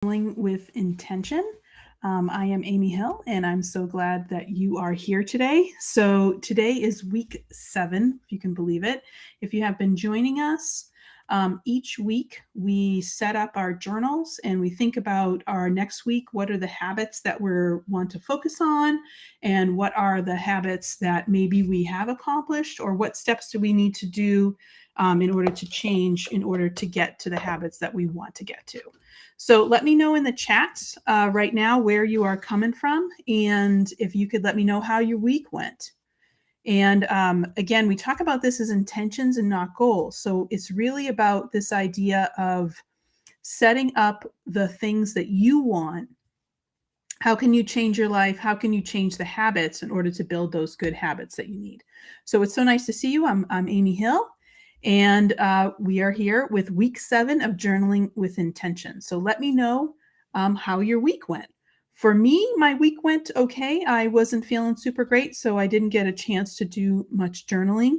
With intention. I am Amy Hill, and I'm so glad that you are here today. So, today is week 7, if you can believe it. If you have been joining us, each week we set up our journals and we think about our next week. What are the habits that we want to focus on, and what are the habits that maybe we have accomplished, or what steps do we need to do in order to change, in order to get to the habits that we want to get to. So let me know in the chat right now where you are coming from, and if you could let me know how your week went. And again, we talk about this as intentions and not goals. So it's really about this idea of setting up the things that you want. How can you change your life? How can you change the habits in order to build those good habits that you need? So it's so nice to see you. I'm Amy Hill. And we are here with week 7 of Journaling with Intention. So let me know how your week went. For me, my week went okay. I wasn't feeling super great, so I didn't get a chance to do much journaling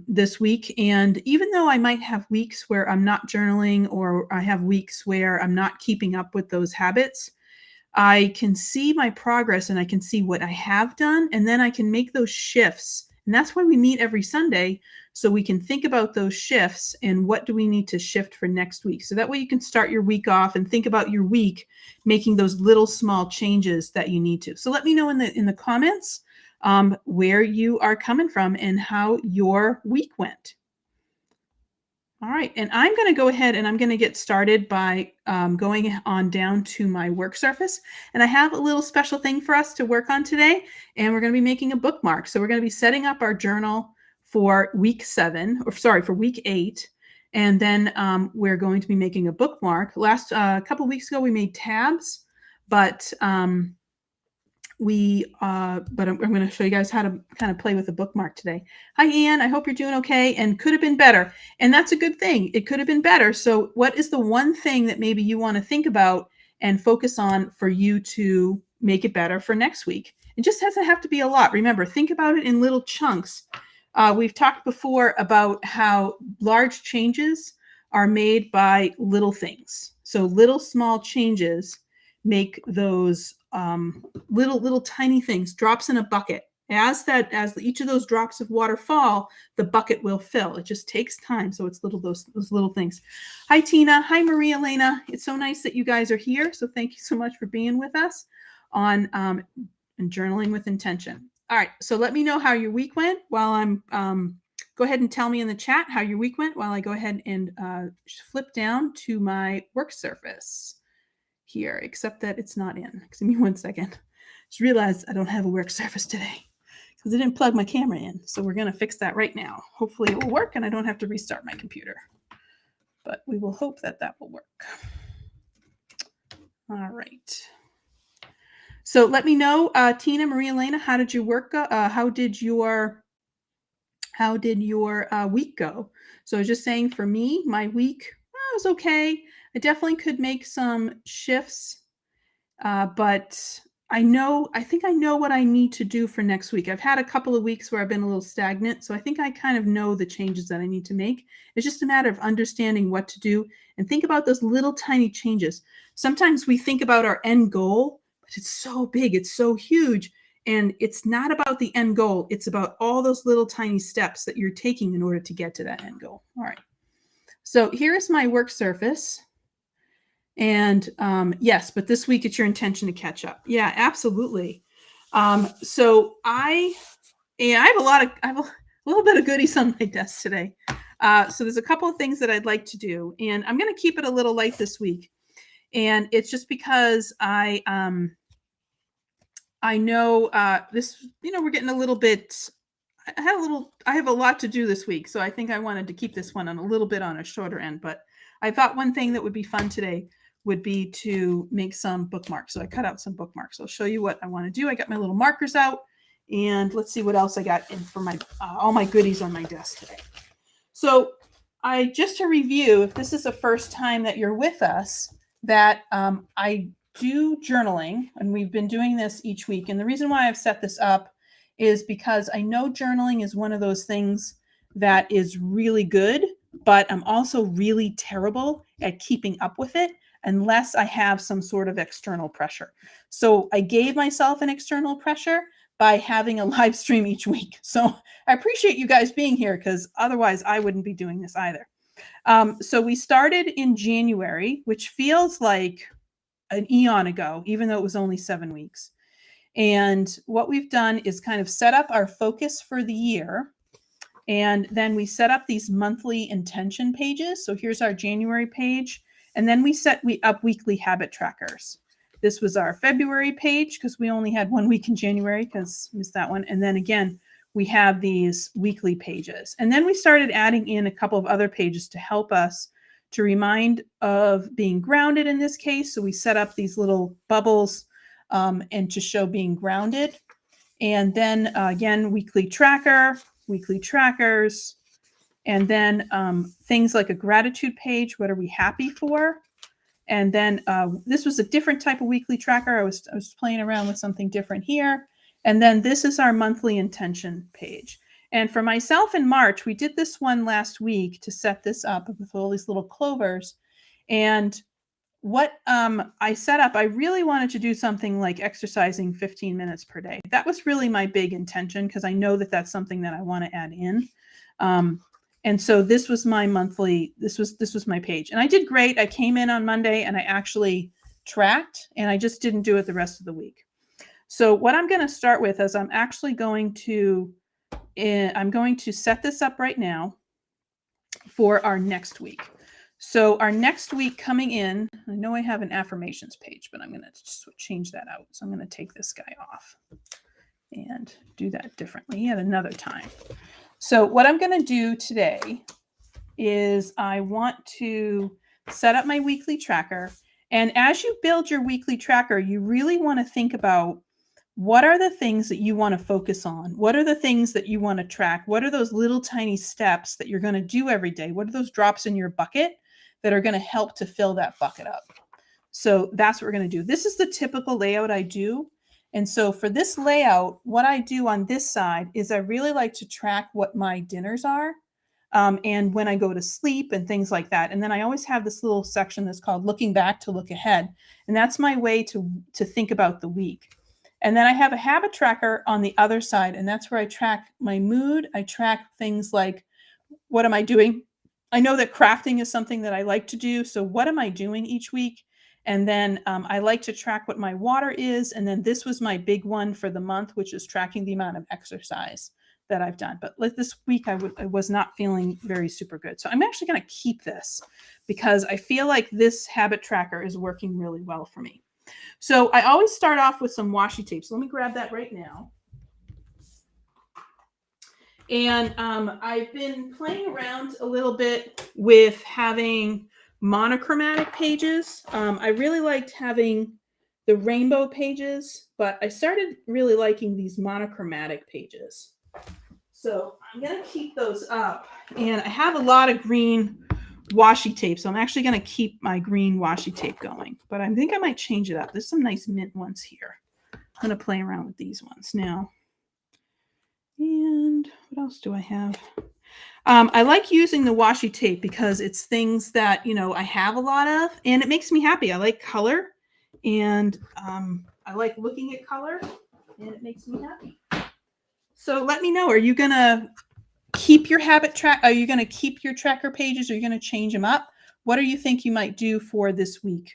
this week. And even though I might have weeks where I'm not journaling, or I have weeks where I'm not keeping up with those habits, I can see my progress and I can see what I have done, and then I can make those shifts. And that's why we meet every Sunday, so we can think about those shifts and what do we need to shift for next week. So that way you can start your week off and think about your week, making those little small changes that you need to. So let me know in the comments where you are coming from and how your week went. All right, and I'm going to go ahead and I'm going to get started by going on down to my work surface. And I have a little special thing for us to work on today, and we're going to be making a bookmark. So we're going to be setting up our journal for week 7, or sorry, for week 8. And then we're going to be making a bookmark. Last couple of weeks ago, we made tabs, but I'm going to show you guys how to kind of play with a bookmark today. Hi, Ann. I hope you're doing okay. And could have been better. And that's a good thing. It could have been better. So what is the one thing that maybe you want to think about and focus on for you to make it better for next week? It just doesn't have to be a lot. Remember, think about it in little chunks. We've talked before about how large changes are made by little things. So little small changes make those little tiny things, drops in a bucket. As each of those drops of water fall, the bucket will fill. It just takes time. So it's those little things. Hi, Tina. Hi, Maria Elena. It's so nice that you guys are here. So thank you so much for being with us on Journaling with Intention. All right. So let me know how your week went while I'm go ahead and tell me in the chat how your week went while I go ahead and flip down to my work surface here, except that it's not in. Give me one second. Just realized I don't have a work surface today because I didn't plug my camera in. So we're going to fix that right now. Hopefully it will work and I don't have to restart my computer. But we will hope that will work. All right. So let me know, Tina, Maria Elena, how did your work go? How did your week go? So I was just saying, for me, my week was okay. I definitely could make some shifts, but I think I know what I need to do for next week. I've had a couple of weeks where I've been a little stagnant, so I think I kind of know the changes that I need to make. It's just a matter of understanding what to do and think about those little tiny changes. Sometimes we think about our end goal, but it's so big, it's so huge, and it's not about the end goal. It's about all those little tiny steps that you're taking in order to get to that end goal. All right. So here's my work surface. And yes, but this week it's your intention to catch up. Yeah, absolutely. So I have a little bit of goodies on my desk today. So there's a couple of things that I'd like to do, and I'm going to keep it a little light this week. And it's just because I know this, we're getting a little bit. I have a lot to do this week, so I think I wanted to keep this one on a little bit on a shorter end. But I thought one thing that would be fun today would be to make some bookmarks. So I cut out some bookmarks. I'll show you what I want to do. I got my little markers out, and let's see what else I got in for my all my goodies on my desk today. So just to review, if this is the first time that you're with us, that I do journaling, and we've been doing this each week. And the reason why I've set this up is because I know journaling is one of those things that is really good, but I'm also really terrible at keeping up with it. unless I have some sort of external pressure. So I gave myself an external pressure by having a live stream each week. So I appreciate you guys being here because otherwise I wouldn't be doing this either. So we started in January, which feels like an eon ago, even though it was only 7 weeks. And what we've done is kind of set up our focus for the year. And then we set up these monthly intention pages. So here's our January page. And then we set up weekly habit trackers. This was our February page because we only had 1 week in January because I missed that one. And then again, we have these weekly pages. And then we started adding in a couple of other pages to help us to remind of being grounded in this case. So we set up these little bubbles and to show being grounded. And then again, weekly tracker, weekly trackers, and then things like a gratitude page. What are we happy for? And then this was a different type of weekly tracker. I was playing around with something different here. And then this is our monthly intention page. And for myself in March, we did this one last week to set this up with all these little clovers. And what I set up, I really wanted to do something like exercising 15 minutes per day. That was really my big intention because I know that that's something that I want to add in. And so this was my monthly, this was my page. And I did great. I came in on Monday and I actually tracked and I just didn't do it the rest of the week. So what I'm going to start with is I'm going to set this up right now for our next week. So our next week coming in, I know I have an affirmations page, but I'm going to just change that out. So I'm going to take this guy off and do that differently at another time. So what I'm going to do today is I want to set up my weekly tracker. And as you build your weekly tracker, you really want to think about what are the things that you want to focus on? What are the things that you want to track? What are those little tiny steps that you're going to do every day? What are those drops in your bucket that are going to help to fill that bucket up? So that's what we're going to do. This is the typical layout I do. And so for this layout, what I do on this side is I really like to track what my dinners are and when I go to sleep and things like that. And then I always have this little section that's called looking back to look ahead. And that's my way to think about the week. And then I have a habit tracker on the other side. And that's where I track my mood. I track things like, what am I doing? I know that crafting is something that I like to do. So what am I doing each week? And then I like to track what my water is. And then this was my big one for the month, which is tracking the amount of exercise that I've done. But like this week, I was not feeling very super good. So I'm actually going to keep this because I feel like this habit tracker is working really well for me. So I always start off with some washi tape. So let me grab that right now. And I've been playing around a little bit with having monochromatic pages. I really liked having the rainbow pages, but I started really liking these monochromatic pages. So I'm going to keep those up. And I have a lot of green washi tape, so I'm actually going to keep my green washi tape going. But I think I might change it up. There's some nice mint ones here. I'm going to play around with these ones now. And what else do I have? I like using the washi tape because it's things that, you know, I have a lot of, and it makes me happy. I like color, and I like looking at color, and it makes me happy. So let me know, are you going to keep your habit track? Are you going to keep your tracker pages? Are you going to change them up? What do you think you might do for this week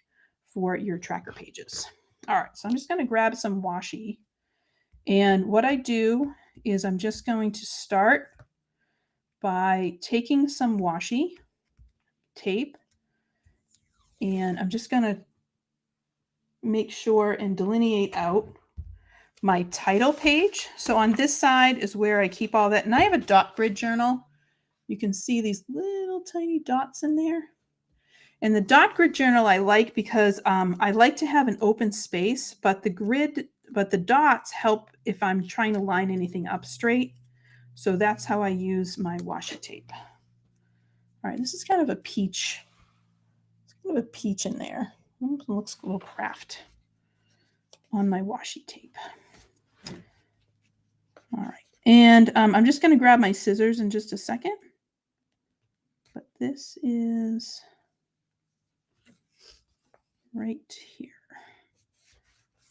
for your tracker pages? All right, so I'm just going to grab some washi. And what I do is I'm just going to start by taking some washi tape, and I'm just going to make sure and delineate out my title page. So on this side is where I keep all that. And I have a dot grid journal. You can see these little tiny dots in there. And the dot grid journal I like because I like to have an open space, but the dots help if I'm trying to line anything up straight. So that's how I use my washi tape. All right, this is kind of a peach. It's kind of a peach in there. It looks a little craft on my washi tape. All right, and I'm just going to grab my scissors in just a second. But this is right here.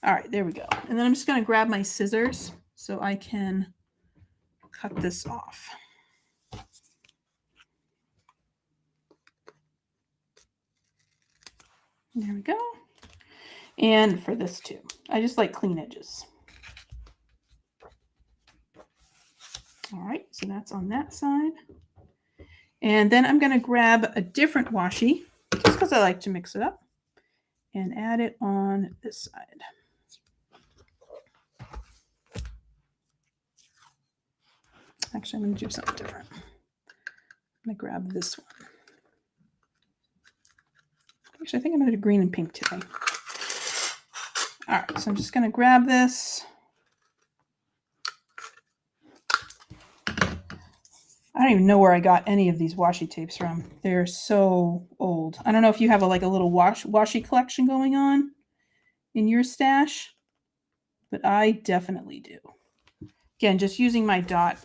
All right, there we go. And then I'm just going to grab my scissors so I can cut this off. There we go. And for this too, I just like clean edges. All right, so that's on that side. And then I'm going to grab a different washi, just because I like to mix it up, and add it on this side. Actually, I'm going to do something different. I'm going to grab this one. Actually, I think I'm going to do green and pink today. All right, so I'm just going to grab this. I don't even know where I got any of these washi tapes from. They're so old. I don't know if you have a little washi collection going on in your stash, but I definitely do. Again, just using my dot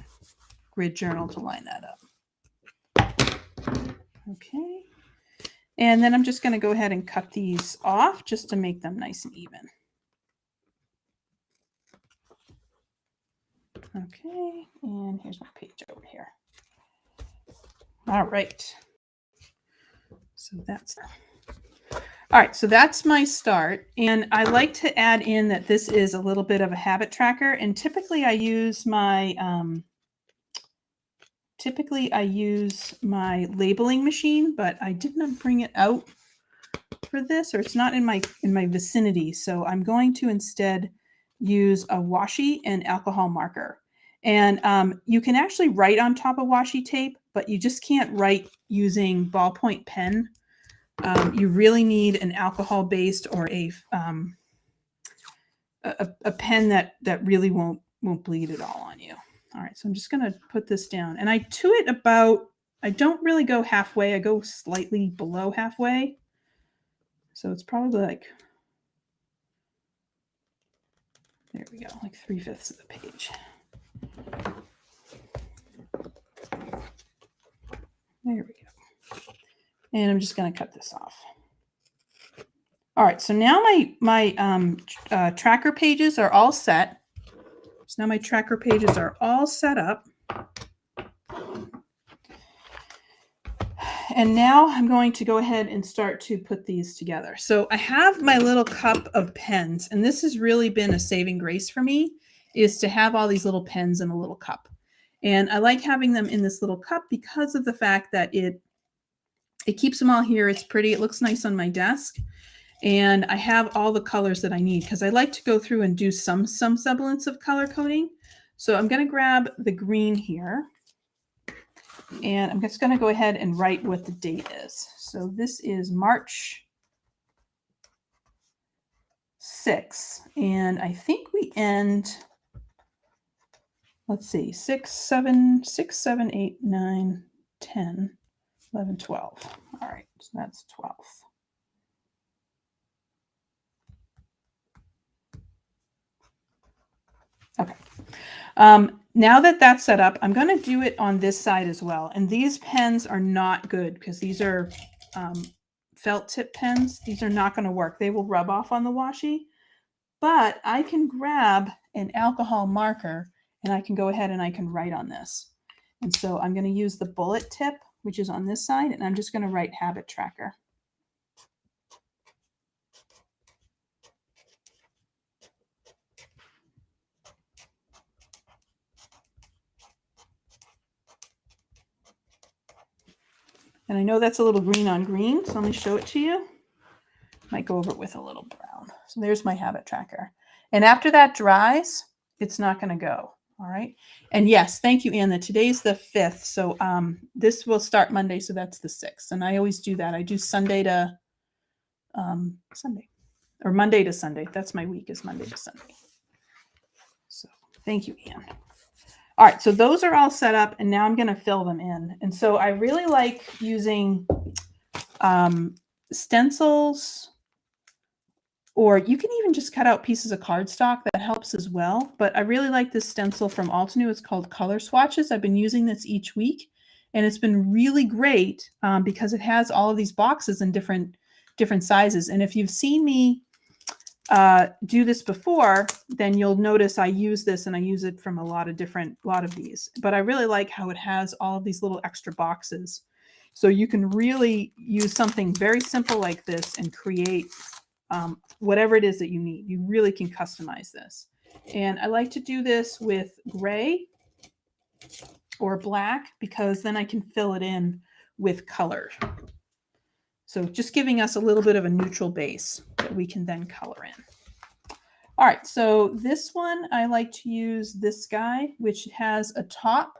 grid journal to line that up. Okay. And then I'm just going to go ahead and cut these off just to make them nice and even. Okay, and here's my page over here. All right. So that's all right. So that's my start. And I like to add in that this is a little bit of a habit tracker. And typically I use my labeling machine, but I did not bring it out for this, or it's not in my vicinity. So I'm going to instead use a washi and alcohol marker. And you can actually write on top of washi tape, but you just can't write using ballpoint pen. You really need an alcohol-based or a pen that really won't bleed at all on you. All right, so I'm just going to put this down. And I do it about, I don't really go halfway. I go slightly below halfway. So it's probably like, there we go, like 3/5 of the page. There we go. And I'm just going to cut this off. All right, so now my tracker pages are all set. So now my tracker pages are all set up. And now I'm going to go ahead and start to put these together. So I have my little cup of pens, and this has really been a saving grace for me, is to have all these little pens in a little cup. And I like having them in this little cup because of the fact that it keeps them all here. It's pretty. It looks nice on my desk. And I have all the colors that I need because I like to go through and do some semblance of color coding. So I'm going to grab the green here. And I'm just going to go ahead and write what the date is. So this is March 6th. And I think we end, let's see, 6, 7, 8, 9, 10, 11, 12. All right, so that's 12. Okay. Now that that's set up, I'm going to do it on this side as well. And these pens are not good because these are felt tip pens. These are not going to work. They will rub off on the washi. But I can grab an alcohol marker and I can go ahead and I can write on this. And so I'm going to use the bullet tip, which is on this side, and I'm just going to write habit tracker. And I know that's a little green on green, so let me show it to you. Might go over it with a little brown. So there's my habit tracker. And after that dries, it's not going to go. All right. And yes, thank you, Anna. Today's the 5th. So this will start Monday. So that's the 6th. And I always do that. I do Sunday to Sunday or Monday to Sunday. That's my week, is Monday to Sunday. So thank you, Ann. All right, so those are all set up, and now I'm going to fill them in. And so I really like using stencils, or you can even just cut out pieces of cardstock. That helps as well. But I really like this stencil from Altenew. It's called Color Swatches. I've been using this each week, and it's been really great because it has all of these boxes in different different sizes. And if you've seen me do this before, then you'll notice I use this, and I use it from a lot of these. But I really like how it has all of these little extra boxes. So you can really use something very simple like this and create whatever it is that you need. You really can customize this. And I like to do this with gray or black, because then I can fill it in with color. So just giving us a little bit of a neutral base that we can then color in. All right, so this one, I like to use this guy, which has a top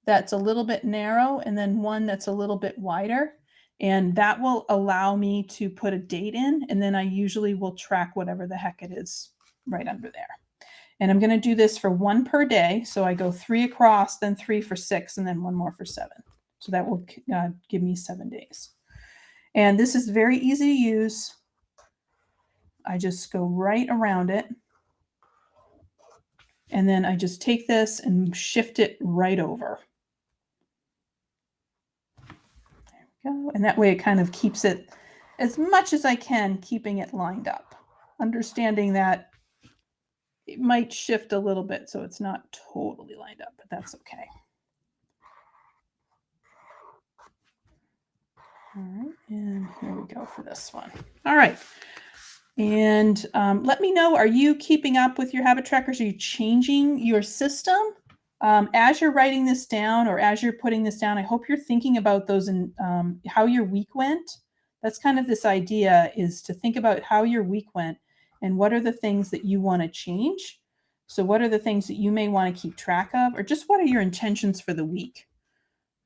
that's a little bit narrow and then one that's a little bit wider. And that will allow me to put a date in, and then I usually will track whatever the heck it is right under there. And I'm going to do this for 1 per day. So I go 3 across, then 3 for 6, and then 1 more for 7. So that will give me 7 days. And this is very easy to use. I just go right around it. And then I just take this and shift it right over. There we go. And that way it kind of keeps it, as much as I can, keeping it lined up. Understanding that it might shift a little bit, so it's not totally lined up, but that's okay. All right, and here we go for this one. All right. And let me know, are you keeping up with your habit trackers? Are you changing your system? As you're writing this down, or as you're putting this down, I hope you're thinking about those and how your week went. That's kind of this idea, is to think about how your week went and what are the things that you want to change. So what are the things that you may want to keep track of, or just what are your intentions for the week?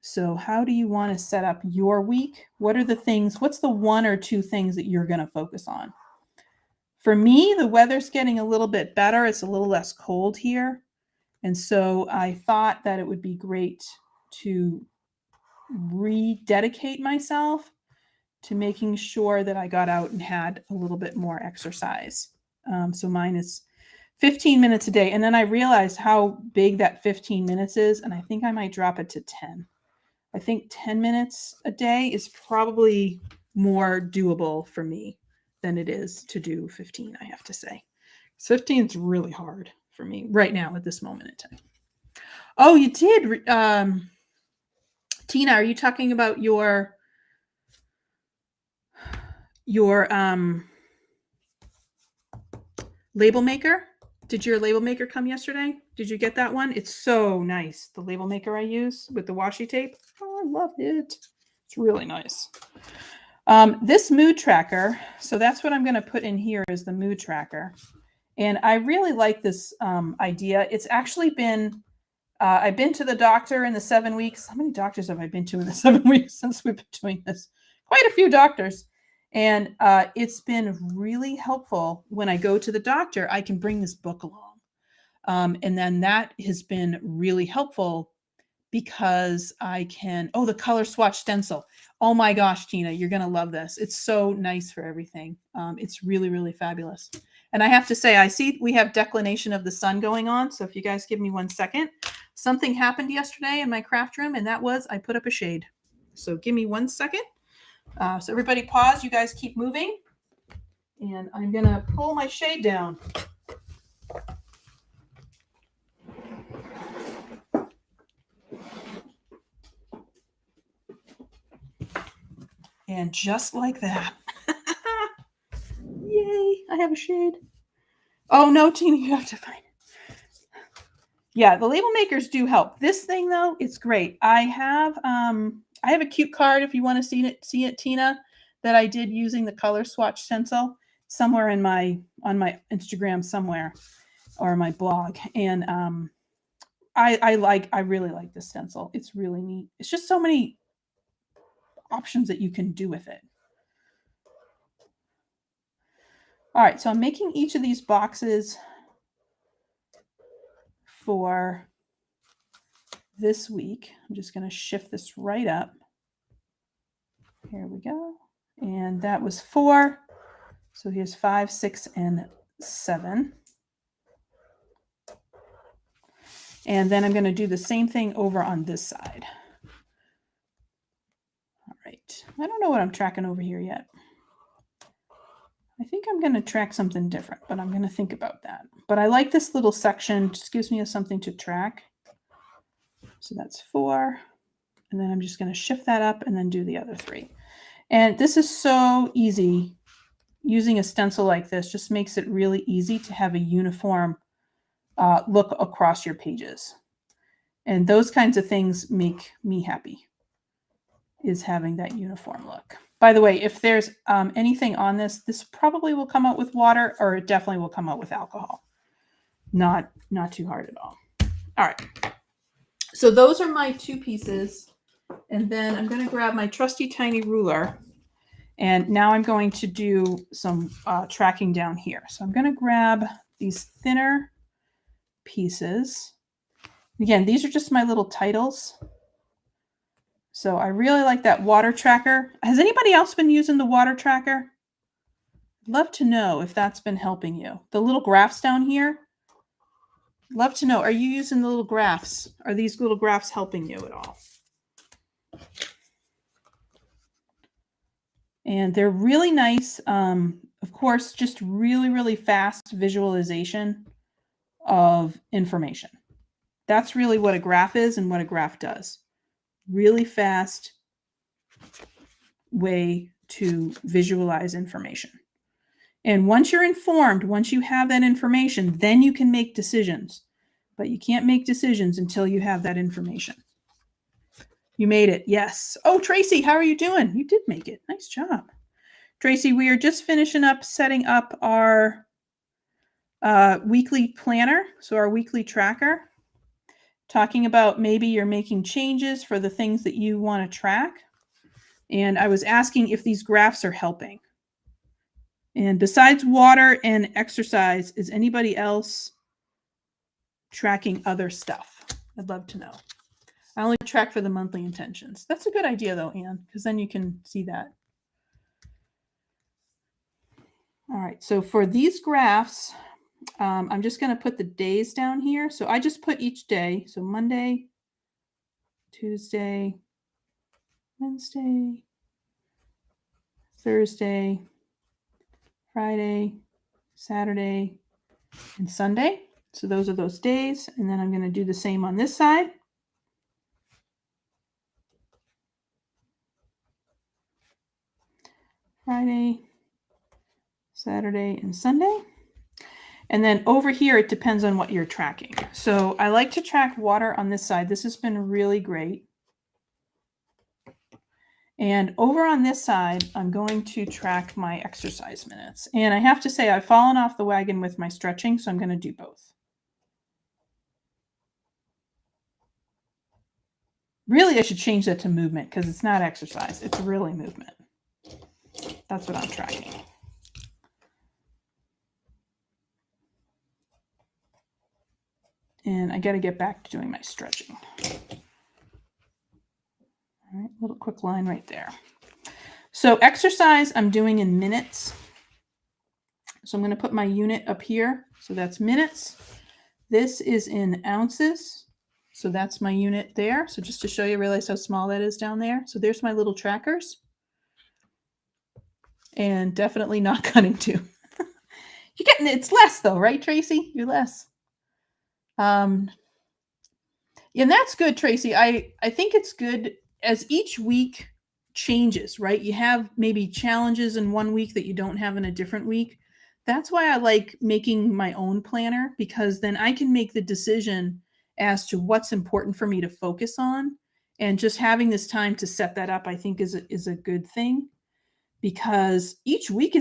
So how do you want to set up your week? What are the things, what's the 1 or 2 things that you're going to focus on? For me, the weather's getting a little bit better. It's a little less cold here. And so I thought that it would be great to rededicate myself to making sure that I got out and had a little bit more exercise. So mine is 15 minutes a day. And then I realized how big that 15 minutes is, and I think I might drop it to 10. I think 10 minutes a day is probably more doable for me than it is to do 15, I have to say. 15 is really hard for me right now at this moment in time. Oh, you did. Tina, are you talking about your label maker? Did your label maker come yesterday? Did you get that one? It's so nice. The label maker I use with the washi tape. Oh, I love it. It's really nice. This mood tracker. So that's what I'm going to put in here, is the mood tracker. And I really like this idea. It's actually been, I've been to the doctor in the 7 weeks. How many doctors have I been to in the 7 weeks since we've been doing this? Quite a few doctors. And it's been really helpful. When I go to the doctor, I can bring this book along. And then that has been really helpful, because I can, the color swatch stencil. Oh my gosh, Tina, you're going to love this. It's so nice for everything. It's really, really fabulous. And I have to say, I see we have declination of the sun going on. So if you guys give me 1 second, something happened yesterday in my craft room, and that was I put up a shade. So give me 1 second. So everybody pause. You guys keep moving. And I'm going to pull my shade down. And just like that. Yay, I have a shade. Oh no, Tina, you have to find it. Yeah, the label makers do help. This thing though, it's great. I have a cute card, if you want to see it, Tina, that I did using the color swatch stencil somewhere on my Instagram somewhere, or my blog. And I really like this stencil. It's really neat. It's just so many options that you can do with it. All right, so I'm making each of these boxes for this week. I'm just going to shift this right up. Here we go. And that was 4. So here's 5, 6, and 7. And then I'm going to do the same thing over on this side. All right. I don't know what I'm tracking over here yet. I think I'm going to track something different, but I'm going to think about that. But I like this little section. It just gives me something to track. So that's 4. And then I'm just going to shift that up and then do the other 3. And this is so easy. Using a stencil like this just makes it really easy to have a uniform look across your pages. And those kinds of things make me happy, is having that uniform look. By the way, if there's anything on this probably will come out with water, or it definitely will come out with alcohol. Not too hard at all. All right. So those are my 2 pieces. And then I'm going to grab my trusty tiny ruler. And now I'm going to do some tracking down here. So I'm going to grab these thinner pieces. Again, these are just my little titles. So I really like that water tracker. Has anybody else been using the water tracker? I'd love to know if that's been helping you. The little graphs down here. Love to know, are you using the little graphs? Are these little graphs helping you at all? And they're really nice. Of course, just really, really fast visualization of information. That's really what a graph is and what a graph does. Really fast way to visualize information. And once you're informed, once you have that information, then you can make decisions. But you can't make decisions until you have that information. You made it. Yes. Oh, Tracy, how are you doing? You did make it. Nice job. Tracy, we are just finishing up setting up our weekly planner, so our weekly tracker, talking about maybe you're making changes for the things that you want to track. And I was asking if these graphs are helping. And besides water and exercise, is anybody else tracking other stuff? I'd love to know. I only track for the monthly intentions. That's a good idea though, Anne, because then you can see that. All right, so for these graphs, I'm just going to put the days down here. So I just put each day. So Monday, Tuesday, Wednesday, Thursday, Friday, Saturday, and Sunday. So those are those days. And then I'm going to do the same on this side. Friday, Saturday, and Sunday. And then over here, it depends on what you're tracking. So I like to track water on this side. This has been really great. And over on this side, I'm going to track my exercise minutes. And I have to say, I've fallen off the wagon with my stretching, so I'm going to do both. Really, I should change that to movement because it's not exercise. It's really movement. That's what I'm tracking. And I got to get back to doing my stretching. All right, little quick line right there. So exercise I'm doing in minutes. So I'm going to put my unit up here. So that's minutes. This is in ounces. So that's my unit there. So just to show you, realize how small that is down there. So there's my little trackers. And definitely not cutting two. You're getting, it's less though, right, Tracy? You're less. And that's good, Tracy. I think it's good as each week changes, right? You have maybe challenges in one week that you don't have in a different week. That's why I like making my own planner, because then I can make the decision as to what's important for me to focus on. And just having this time to set that up, I think is a good thing, because each week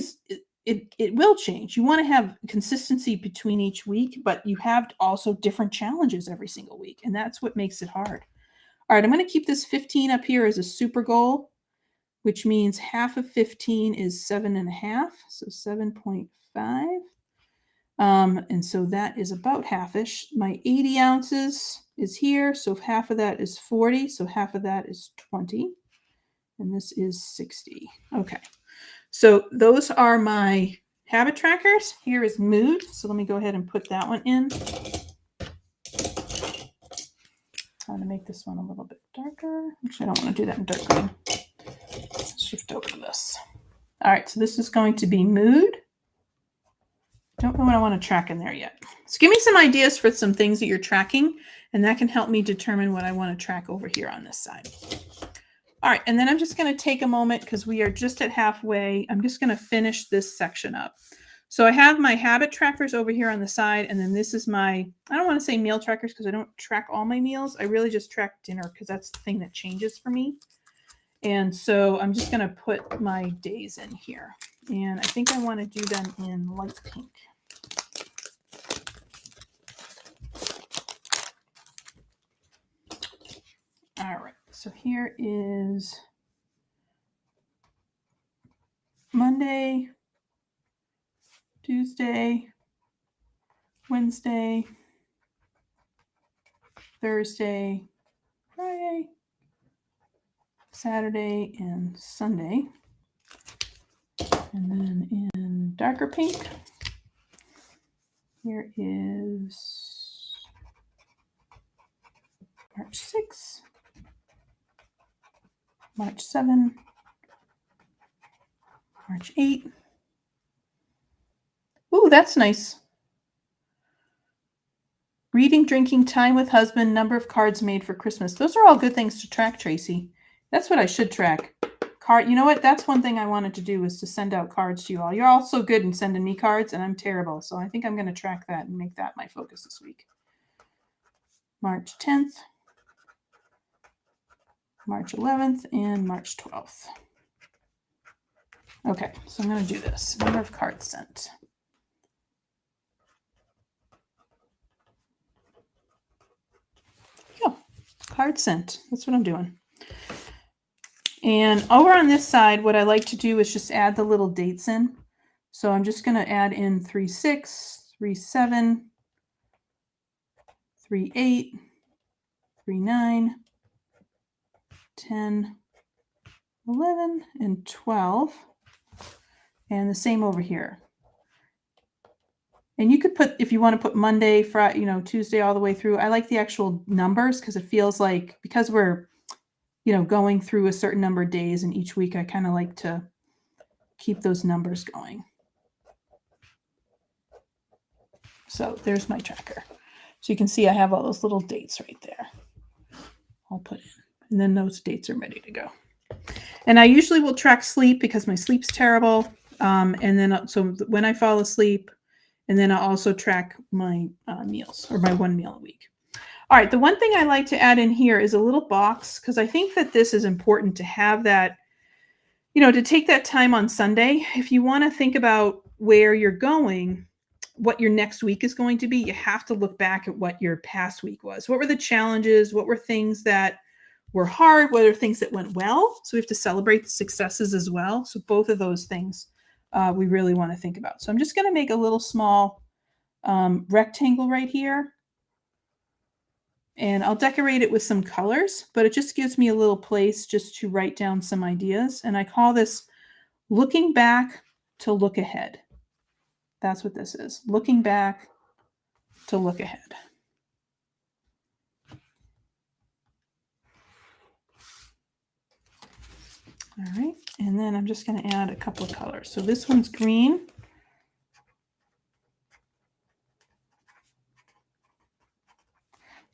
it will change. You want to have consistency between each week, but you have also different challenges every single week. And that's what makes it hard. All right, I'm going to keep this 15 up here as a super goal, which means half of 15 is 7.5. So 7.5. And so that is about half-ish. My 80 ounces is here. So half of that is 40. So half of that is 20. And this is 60. Okay. So those are my habit trackers. Here is mood. So let me go ahead and put that one in. I'm going to make this one a little bit darker. Actually, I don't want to do that in dark green. Let's shift over to this. All right, so this is going to be mood. don't know what I want to track in there yet. So give me some ideas for some things that you're tracking, and that can help me determine what I want to track over here on this side. All right, and then I'm just going to take a moment because we are just at halfway. I'm just going to finish this section up. So I have my habit trackers over here on the side, and then this is my, I don't want to say meal trackers because I don't track all my meals. I really just track dinner because that's the thing that changes for me. And so I'm just going to put my days in here. And I think I want to do them in light pink. All right, so here is Monday, Tuesday, Wednesday, Thursday, Friday, Saturday, and Sunday. And then in darker pink, here is March 6, March 7, March 8. Ooh, that's nice. Reading, drinking, time with husband, number of cards made for Christmas. Those are all good things to track, Tracy. That's what I should track. You know what? That's one thing I wanted to do is to send out cards to you all. You're all so good in sending me cards, and I'm terrible. So I think I'm going to track that and make that my focus this week. March 10th, March 11th, and March 12th. Okay, so I'm going to do this. Number of cards sent. Go. Card sent. That's what I'm doing. And over on this side, what I like to do is just add the little dates in. So I'm just going to add in 3/6, 3/7, 3/8, 3/9, 10, 11, and 12. And the same over here. And you could put, if you want to put Monday, Friday, Tuesday all the way through. I like the actual numbers because it feels like, because we're, going through a certain number of days and each week, I kind of like to keep those numbers going. So there's my tracker. So you can see I have all those little dates right there. I'll put in. And then those dates are ready to go. And I usually will track sleep because my sleep's terrible. And then so when I fall asleep, and then I'll also track my meals, or my one meal a week. All right, the one thing I like to add in here is a little box, because I think that this is important to have that, to take that time on Sunday. If you want to think about where you're going, what your next week is going to be, you have to look back at what your past week was. What were the challenges? What were things that were hard? What are things that went well? So we have to celebrate the successes as well. So both of those things we really want to think about. So I'm just going to make a little small rectangle right here. And I'll decorate it with some colors, but it just gives me a little place just to write down some ideas. And I call this looking back to look ahead. That's what this is. Looking back to look ahead. All right. And then I'm just going to add a couple of colors. So this one's green.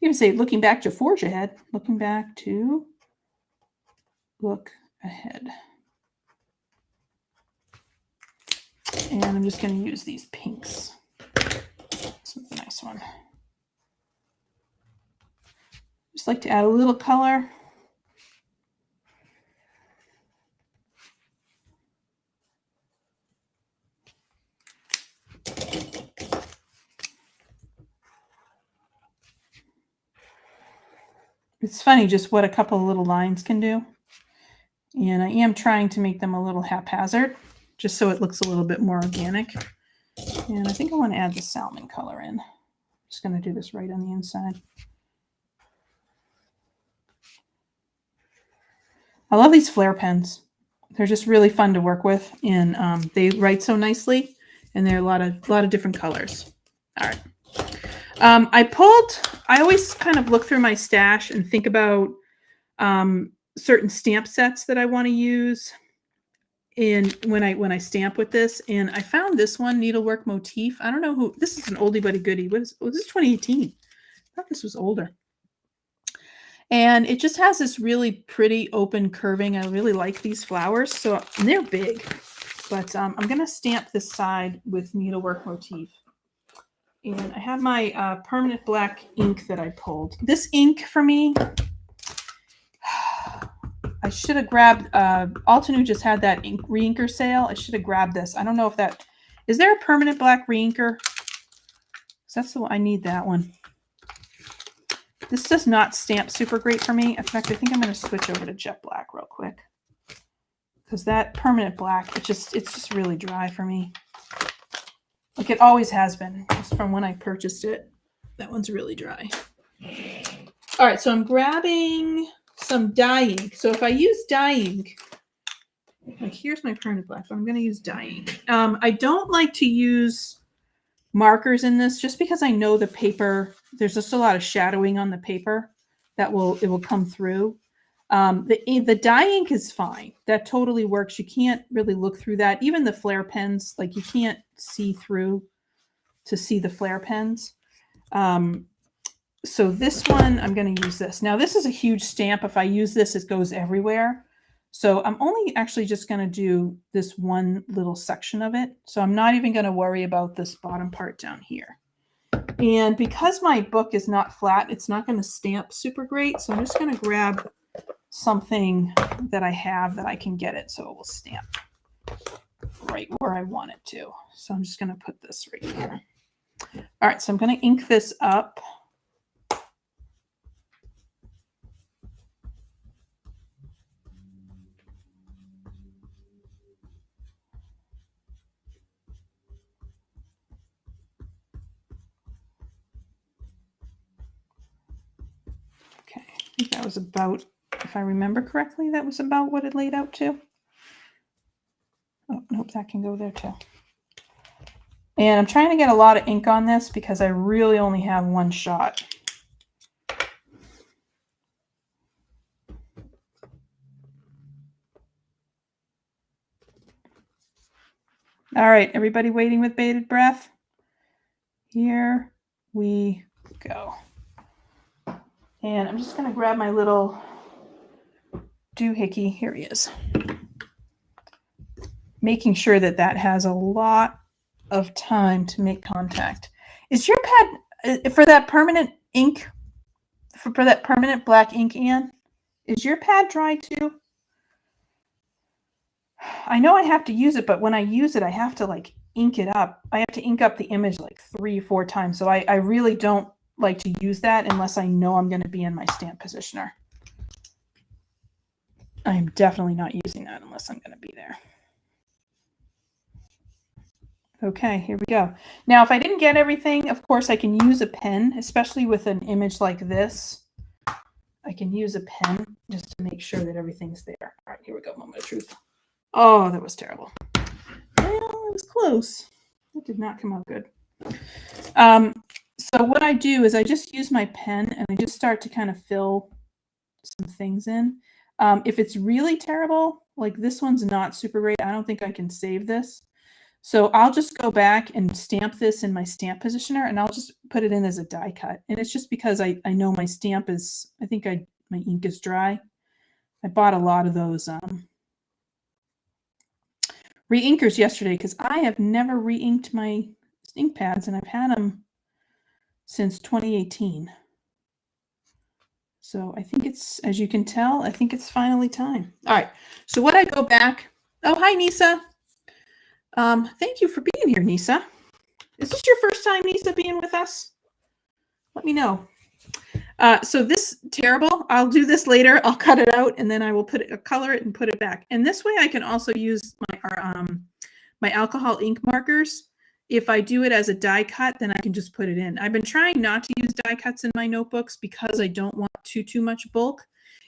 You can say looking back to forge ahead. Looking back to look ahead. And I'm just going to use these pinks. This is a nice one. Just like to add a little color. It's funny just what a couple of little lines can do. And I am trying to make them a little haphazard, just so it looks a little bit more organic. And I think I want to add the salmon color in. I'm just going to do this right on the inside. I love these flare pens. They're just really fun to work with, and they write so nicely, and they're a lot of different colors. All right. I always kind of look through my stash and think about certain stamp sets that I want to use. And when I stamp with this, and I found this one, Needlework Motif. I don't know who, this is an oldie but a goodie. This is 2018. I thought this was older. And it just has this really pretty open curving. I really like these flowers. So they're big, but I'm going to stamp this side with Needlework Motif. And I have my permanent black ink that I pulled. This ink for me, I should have grabbed, Altenew just had that ink reinker sale. I should have grabbed this. I don't know if that, is there a permanent black reinker? That's the one, I need that one. This does not stamp super great for me. In fact, I think I'm going to switch over to jet black real quick. Because that permanent black, it's just really dry for me. Like it always has been, just from when I purchased it. That one's really dry. All right, so I'm grabbing some dye ink. So if I use dye ink, like here's my permanent black, so I'm going to use dye ink. I don't like to use markers in this just because I know the paper, there's just a lot of shadowing on the paper that it will come through. The dye ink is fine. That totally works. You can't really look through that. Even the flare pens, like you can't see through to see the flare pens. So this one, I'm going to use this. Now this is a huge stamp. If I use this, it goes everywhere. So I'm only actually just going to do this one little section of it. So I'm not even going to worry about this bottom part down here. And because my book is not flat, it's not going to stamp super great. So I'm just going to grab something that I have that I can get it so it will stamp right where I want it to. So I'm just going to put this right here. All right, so I'm going to ink this up. Okay, I think that was about, if I remember correctly, that was about what it laid out to. Oh, nope, that can go there too. And I'm trying to get a lot of ink on this because I really only have one shot. All right, everybody waiting with bated breath? Here we go. And I'm just going to grab my little doohickey. Here he is. Making sure that that has a lot of time to make contact. Is your pad, for that permanent ink, for that permanent black ink, Anne, is your pad dry too? I know I have to use it, but when I use it, I have to like ink it up. I have to ink up the image like 3 or 4 times. So I really don't like to use that unless I know I'm going to be in my stamp positioner. I'm definitely not using that unless I'm going to be there. Okay, here we go. Now, if I didn't get everything, of course, I can use a pen, especially with an image like this. I can use a pen just to make sure that everything's there. All right, here we go. Moment of truth. Oh, that was terrible. Well, it was close. It did not come out good. So what I do is I just use my pen and I just start to kind of fill some things in. If it's really terrible, like this one's not super great, I don't think I can save this. So I'll just go back and stamp this in my stamp positioner and I'll just put it in as a die cut. And it's just because I know my stamp is, I think my ink is dry. I bought a lot of those re-inkers yesterday because I have never re-inked my ink pads and I've had them since 2018. So I think it's, as you can tell, I think it's finally time. All right. So what I go back, oh, hi, Nisa. Thank you for being here, Nisa. Is this your first time, Nisa, being with us? Let me know. So this, terrible, I'll do this later. I'll cut it out and then I will color it and put it back. And this way I can also use my alcohol ink markers. If I do it as a die cut, then I can just put it in. I've been trying not to use die cuts in my notebooks because I don't want too much bulk.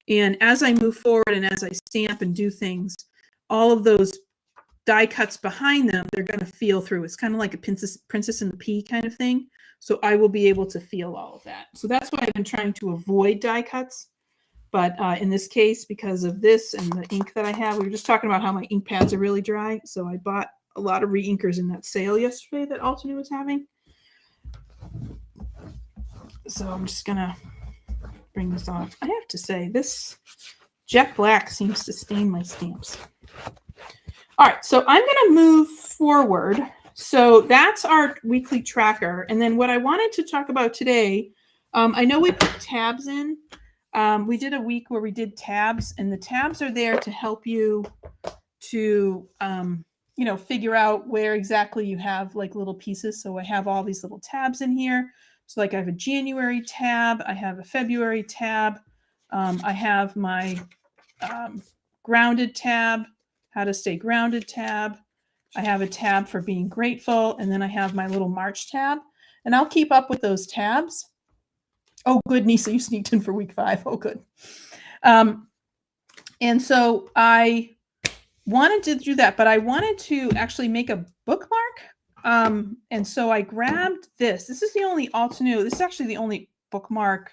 And as I move forward and as I stamp and do things, all of those die cuts behind them, they're going to feel through. It's kind of like a Princess and the Pea kind of thing. So I will be able to feel all of that. So that's why I've been trying to avoid die cuts. But in this case, because of this and the ink that I have, we were just talking about how my ink pads are really dry. So I bought a lot of re-inkers in that sale yesterday that Altenew was having. So I'm just going to bring this off. I have to say, this jet black seems to stain my stamps. All right, so I'm going to move forward. So that's our weekly tracker. And then what I wanted to talk about today, I know we put tabs in. We did a week where we did tabs, and the tabs are there to help you to, figure out where exactly you have like little pieces. So I have all these little tabs in here. So like I have a January tab, I have a February tab, I have my grounded tab, how to stay grounded tab. I have a tab for being grateful, and then I have my little March tab, and I'll keep up with those tabs. Oh, good, Nisa, you sneaked in for week 5. Oh, good. And so I wanted to do that, but I wanted to actually make a bookmark. And so I grabbed this. This is the only Altenew. This is actually the only bookmark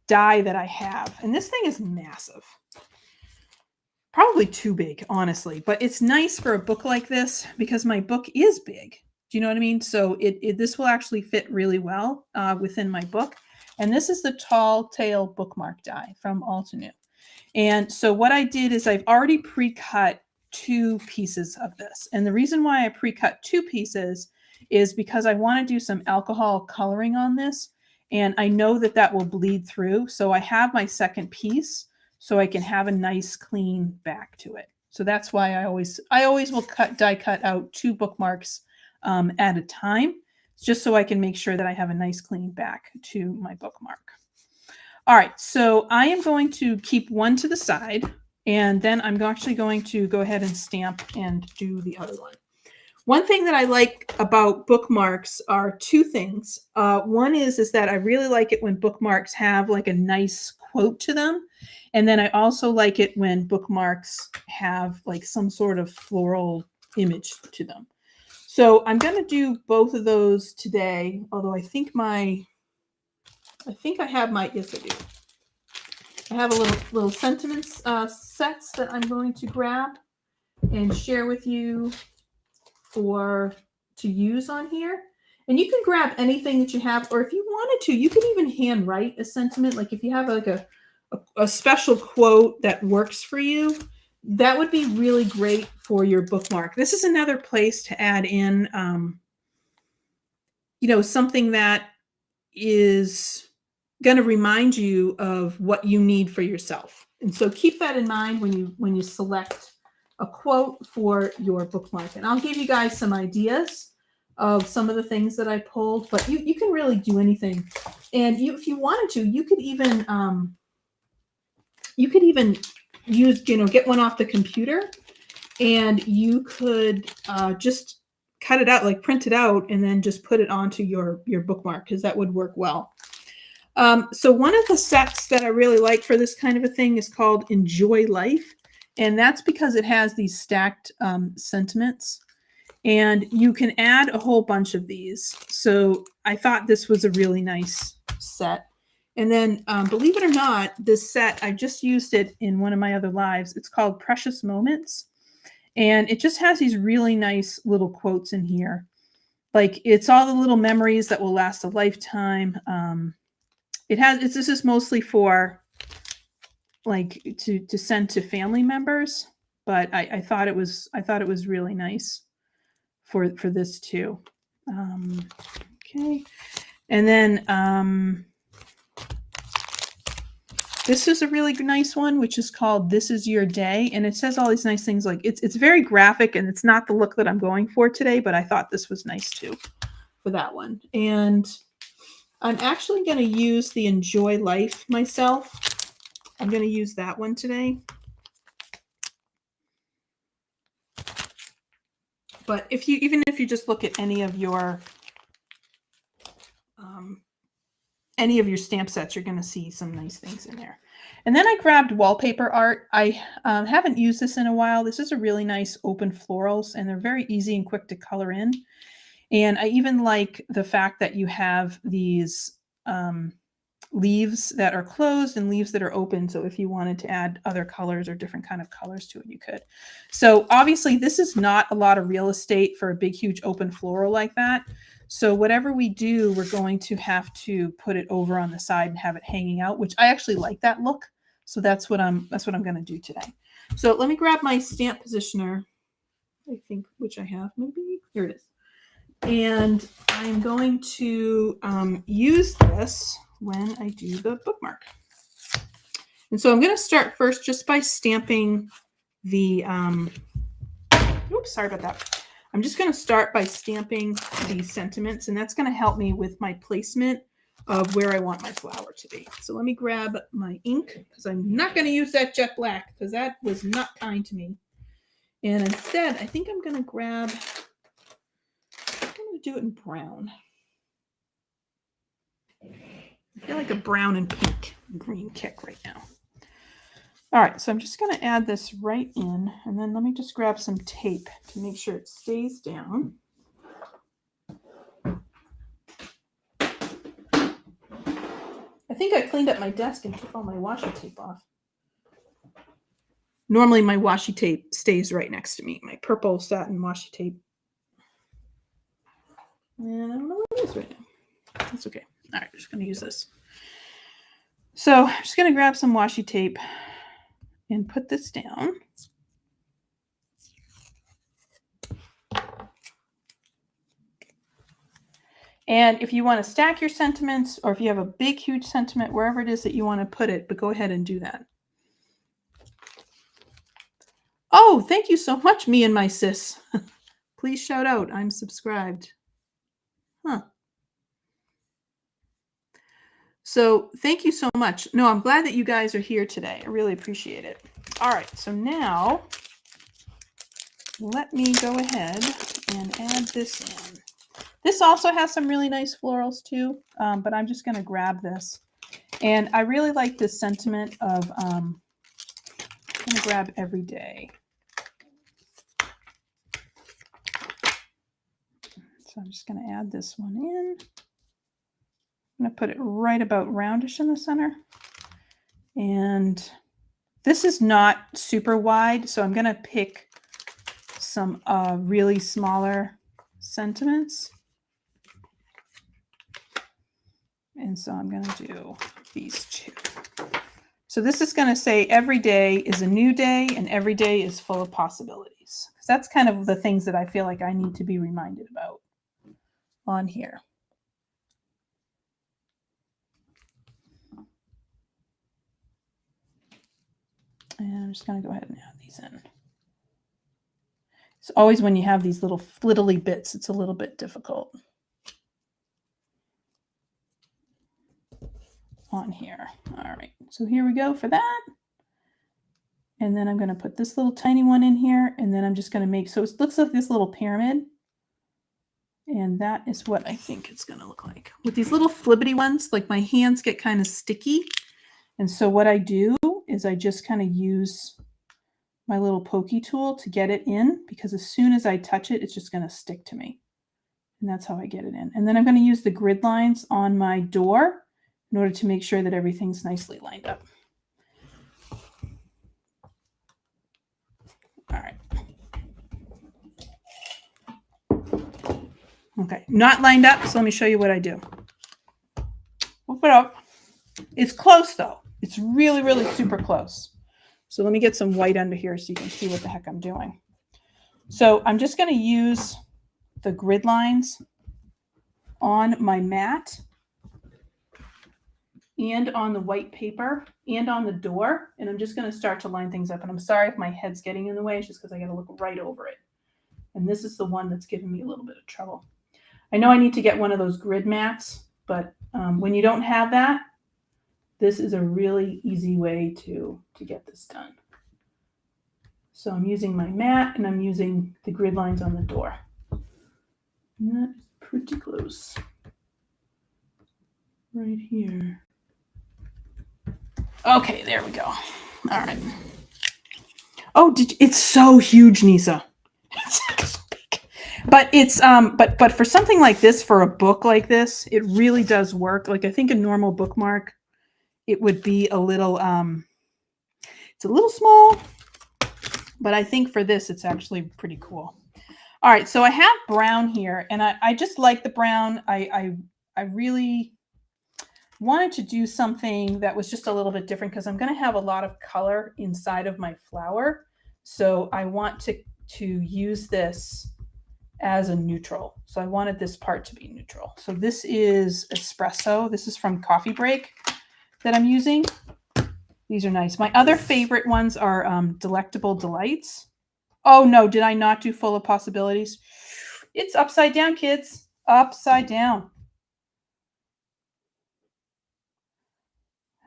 die that I have. And this thing is massive. Probably too big, honestly. But it's nice for a book like this because my book is big. Do you know what I mean? So this will actually fit really well within my book. And this is the Tall Tale bookmark die from Altenew. And so what I did is I've already pre-cut 2 pieces of this. And the reason why I pre-cut 2 pieces is because I want to do some alcohol coloring on this. And I know that that will bleed through. So I have my second piece so I can have a nice clean back to it. So that's why I always will die cut out 2 bookmarks at a time, just so I can make sure that I have a nice clean back to my bookmark. All right, so I am going to keep one to the side, and then I'm actually going to go ahead and stamp and do the other one. One thing that I like about bookmarks are 2 things. One is that I really like it when bookmarks have like a nice quote to them. And then I also like it when bookmarks have like some sort of floral image to them. So I'm going to do both of those today, although I think I have my, yes I do. I have a little sentiments sets that I'm going to grab and share with you to use on here. And you can grab anything that you have, or if you wanted to, you can even hand write a sentiment. Like if you have like a special quote that works for you, that would be really great for your bookmark. This is another place to add in, something that is going to remind you of what you need for yourself. And so keep that in mind when you select a quote for your bookmark. And I'll give you guys some ideas of some of the things that I pulled, but you can really do anything. And if you wanted to, you could even use, get one off the computer, and you could just cut it out, like print it out, and then just put it onto your bookmark, because that would work well. So one of the sets that I really like for this kind of a thing is called Enjoy Life. And that's because it has these stacked sentiments. And you can add a whole bunch of these. So I thought this was a really nice set. And then, believe it or not, this set, I just used it in one of my other lives. It's called Precious Moments. And it just has these really nice little quotes in here. Like, it's all the little memories that will last a lifetime. This is mostly for like to send to family members, but I thought it was really nice for this too. Okay, and then this is a really nice one, which is called This Is Your Day, and it says all these nice things. Like it's very graphic, and it's not the look that I'm going for today, but I thought this was nice too for that one. And I'm actually going to use the Enjoy Life myself. I'm going to use that one today. But even if you just look at any of your stamp sets, you're going to see some nice things in there. And then I grabbed wallpaper art. I haven't used this in a while. This is a really nice open florals, and they're very easy and quick to color in. And I even like the fact that you have these leaves that are closed and leaves that are open. So if you wanted to add other colors or different kind of colors to it, you could. So obviously this is not a lot of real estate for a big, huge open floral like that. So whatever we do, we're going to have to put it over on the side and have it hanging out, which I actually like that look. So that's what I'm going to do today. So let me grab my stamp positioner, I think, which I have maybe. Here it is. And I'm going to use this when I do the bookmark. And so I'm going to start first just by stamping the, oops, sorry about that. I'm just going to start by stamping these sentiments, and that's going to help me with my placement of where I want my flower to be. So let me grab my ink, because I'm not going to use that jet black, because that was not kind to me. And instead, I think I'm going to grab, I'm going to do it in brown. I feel like a brown and pink and green kick right now. All right, so I'm just going to add this right in, and then let me just grab some tape to make sure it stays down. I think I cleaned up my desk and took all my washi tape off. Normally my washi tape stays right next to me, my purple satin washi tape. And I don't know where it is right now. That's okay. All right, I'm just going to use this. So I'm just going to grab some washi tape and put this down. And if you want to stack your sentiments, or if you have a big, huge sentiment, wherever it is that you want to put it, but go ahead and do that. Oh, thank you so much, me and my sis. Please shout out, I'm subscribed. Huh. So thank you so much. No, I'm glad that you guys are here today. I really appreciate it. All right, so now let me go ahead and add this in. This also has some really nice florals too, but I'm just going to grab this. And I really like this sentiment of, I'm going to grab every day. So I'm just going to add this one in. I'm going to put it right about roundish in the center. And this is not super wide, so I'm going to pick some really smaller sentiments. And so I'm going to do these two. So this is going to say every day is a new day and every day is full of possibilities. Because that's kind of the things that I feel like I need to be reminded about on here. And I'm just going to go ahead and add these in. It's always when you have these little flittly bits, it's a little bit difficult. On here. All right, so here we go for that. And then I'm going to put this little tiny one in here, and then I'm just going to make, so it looks like this little pyramid. And that is what I think it's going to look like. With these little flibbity ones, like my hands get kind of sticky. And so what I do is I just kind of use my little pokey tool to get it in, because as soon as I touch it, it's just going to stick to me. And that's how I get it in. And then I'm going to use the grid lines on my door in order to make sure that everything's nicely lined up. All right. Okay, not lined up, so let me show you what I do. Flip it up. It's close though. It's really, really super close. So let me get some white under here so you can see what the heck I'm doing. So I'm just going to use the grid lines on my mat and on the white paper and on the door. And I'm just going to start to line things up. And I'm sorry if my head's getting in the way. It's just because I got to look right over it. And this is the one that's giving me a little bit of trouble. I know I need to get one of those grid mats, but when you don't have that, this is a really easy way to get this done. So I'm using my mat and I'm using the grid lines on the door. And that is pretty close. Right here. Okay, there we go. All right. Oh, it's so huge, Nisa. It's so big. But it's but for something like this, for a book like this, it really does work. Like I think a normal bookmark it would be a little, it's a little small, but I think for this, it's actually pretty cool. All right, so I have brown here, and I just like the brown. I really wanted to do something that was just a little bit different because I'm going to have a lot of color inside of my flower. So I want to use this as a neutral. So I wanted this part to be neutral. So this is espresso. This is from Coffee Break that I'm using. These are nice. My other favorite ones are Delectable Delights. Oh no, did I not do Full of Possibilities? It's upside down, kids. Upside down.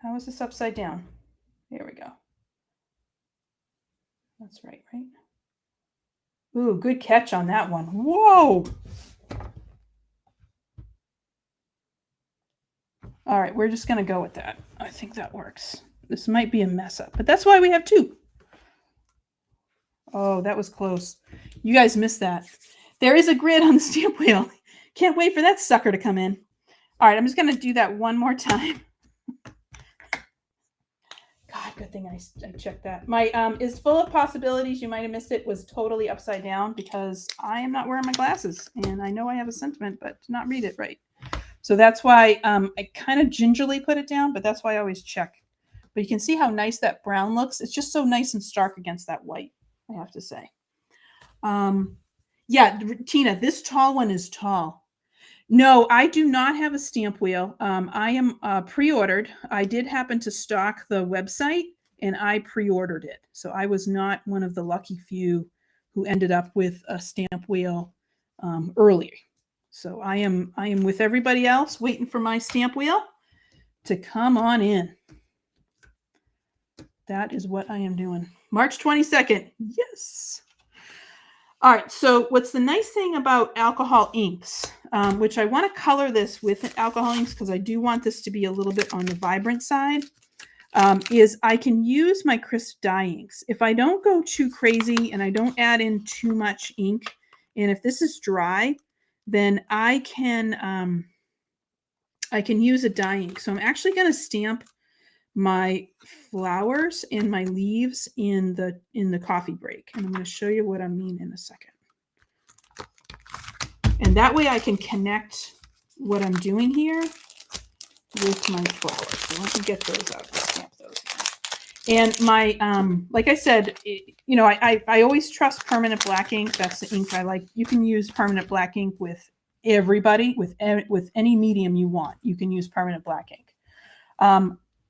How is this upside down? There we go. That's right, right? Ooh, good catch on that one. Whoa. All right, we're just going to go with that. I think that works. This might be a mess up, but that's why we have two. Oh, that was close. You guys missed that. There is a grid on the stamp wheel. Can't wait for that sucker to come in. All right, I'm just going to do that one more time. God, good thing I checked that. My is Full of Possibilities. You might have missed it. Was totally upside down because I am not wearing my glasses, and I know I have a sentiment, but to not read it right. So that's why I kind of gingerly put it down, but that's why I always check. But you can see how nice that brown looks. It's just so nice and stark against that white, I have to say. Yeah, Tina, this tall one is tall. No, I do not have a stamp wheel. I am pre-ordered. I did happen to stock the website, and I pre-ordered it. So I was not one of the lucky few who ended up with a stamp wheel earlier. So I am with everybody else waiting for my stamp wheel to come on in. That is what I am doing. March 22nd. Yes. All right. So what's the nice thing about alcohol inks, which I want to color this with alcohol inks because I do want this to be a little bit on the vibrant side, is I can use my crisp dye inks. If I don't go too crazy and I don't add in too much ink, and if this is dry, then I can use a dye ink. So I'm actually going to stamp my flowers and my leaves in the Coffee Break, and I'm going to show you what I mean in a second. And that way I can connect what I'm doing here with my flowers. So let me get those out and stamp those again. And my like I said, you know, I always trust permanent black ink. That's the ink I like. You can use permanent black ink with everybody, with any medium you want. You can use permanent black ink.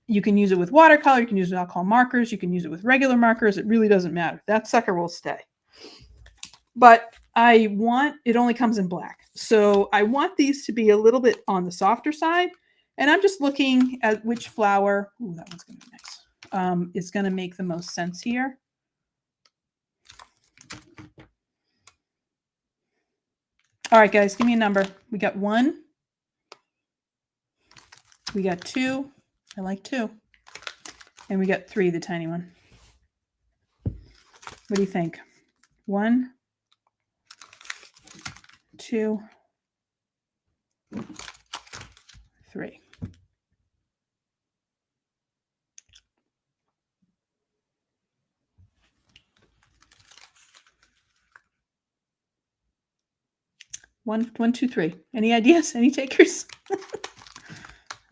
You can use it with watercolor. You can use it with alcohol markers. You can use it with regular markers. It really doesn't matter. That sucker will stay. But it only comes in black. So I want these to be a little bit on the softer side. And I'm just looking at which flower, ooh, that one's going to be nice, is going to make the most sense here. All right, guys, give me a number. We got 1. We got 2. I like 2. And we got 3, the tiny one. What do you think? 1, 2, 3. One, two, 3. Any ideas? Any takers?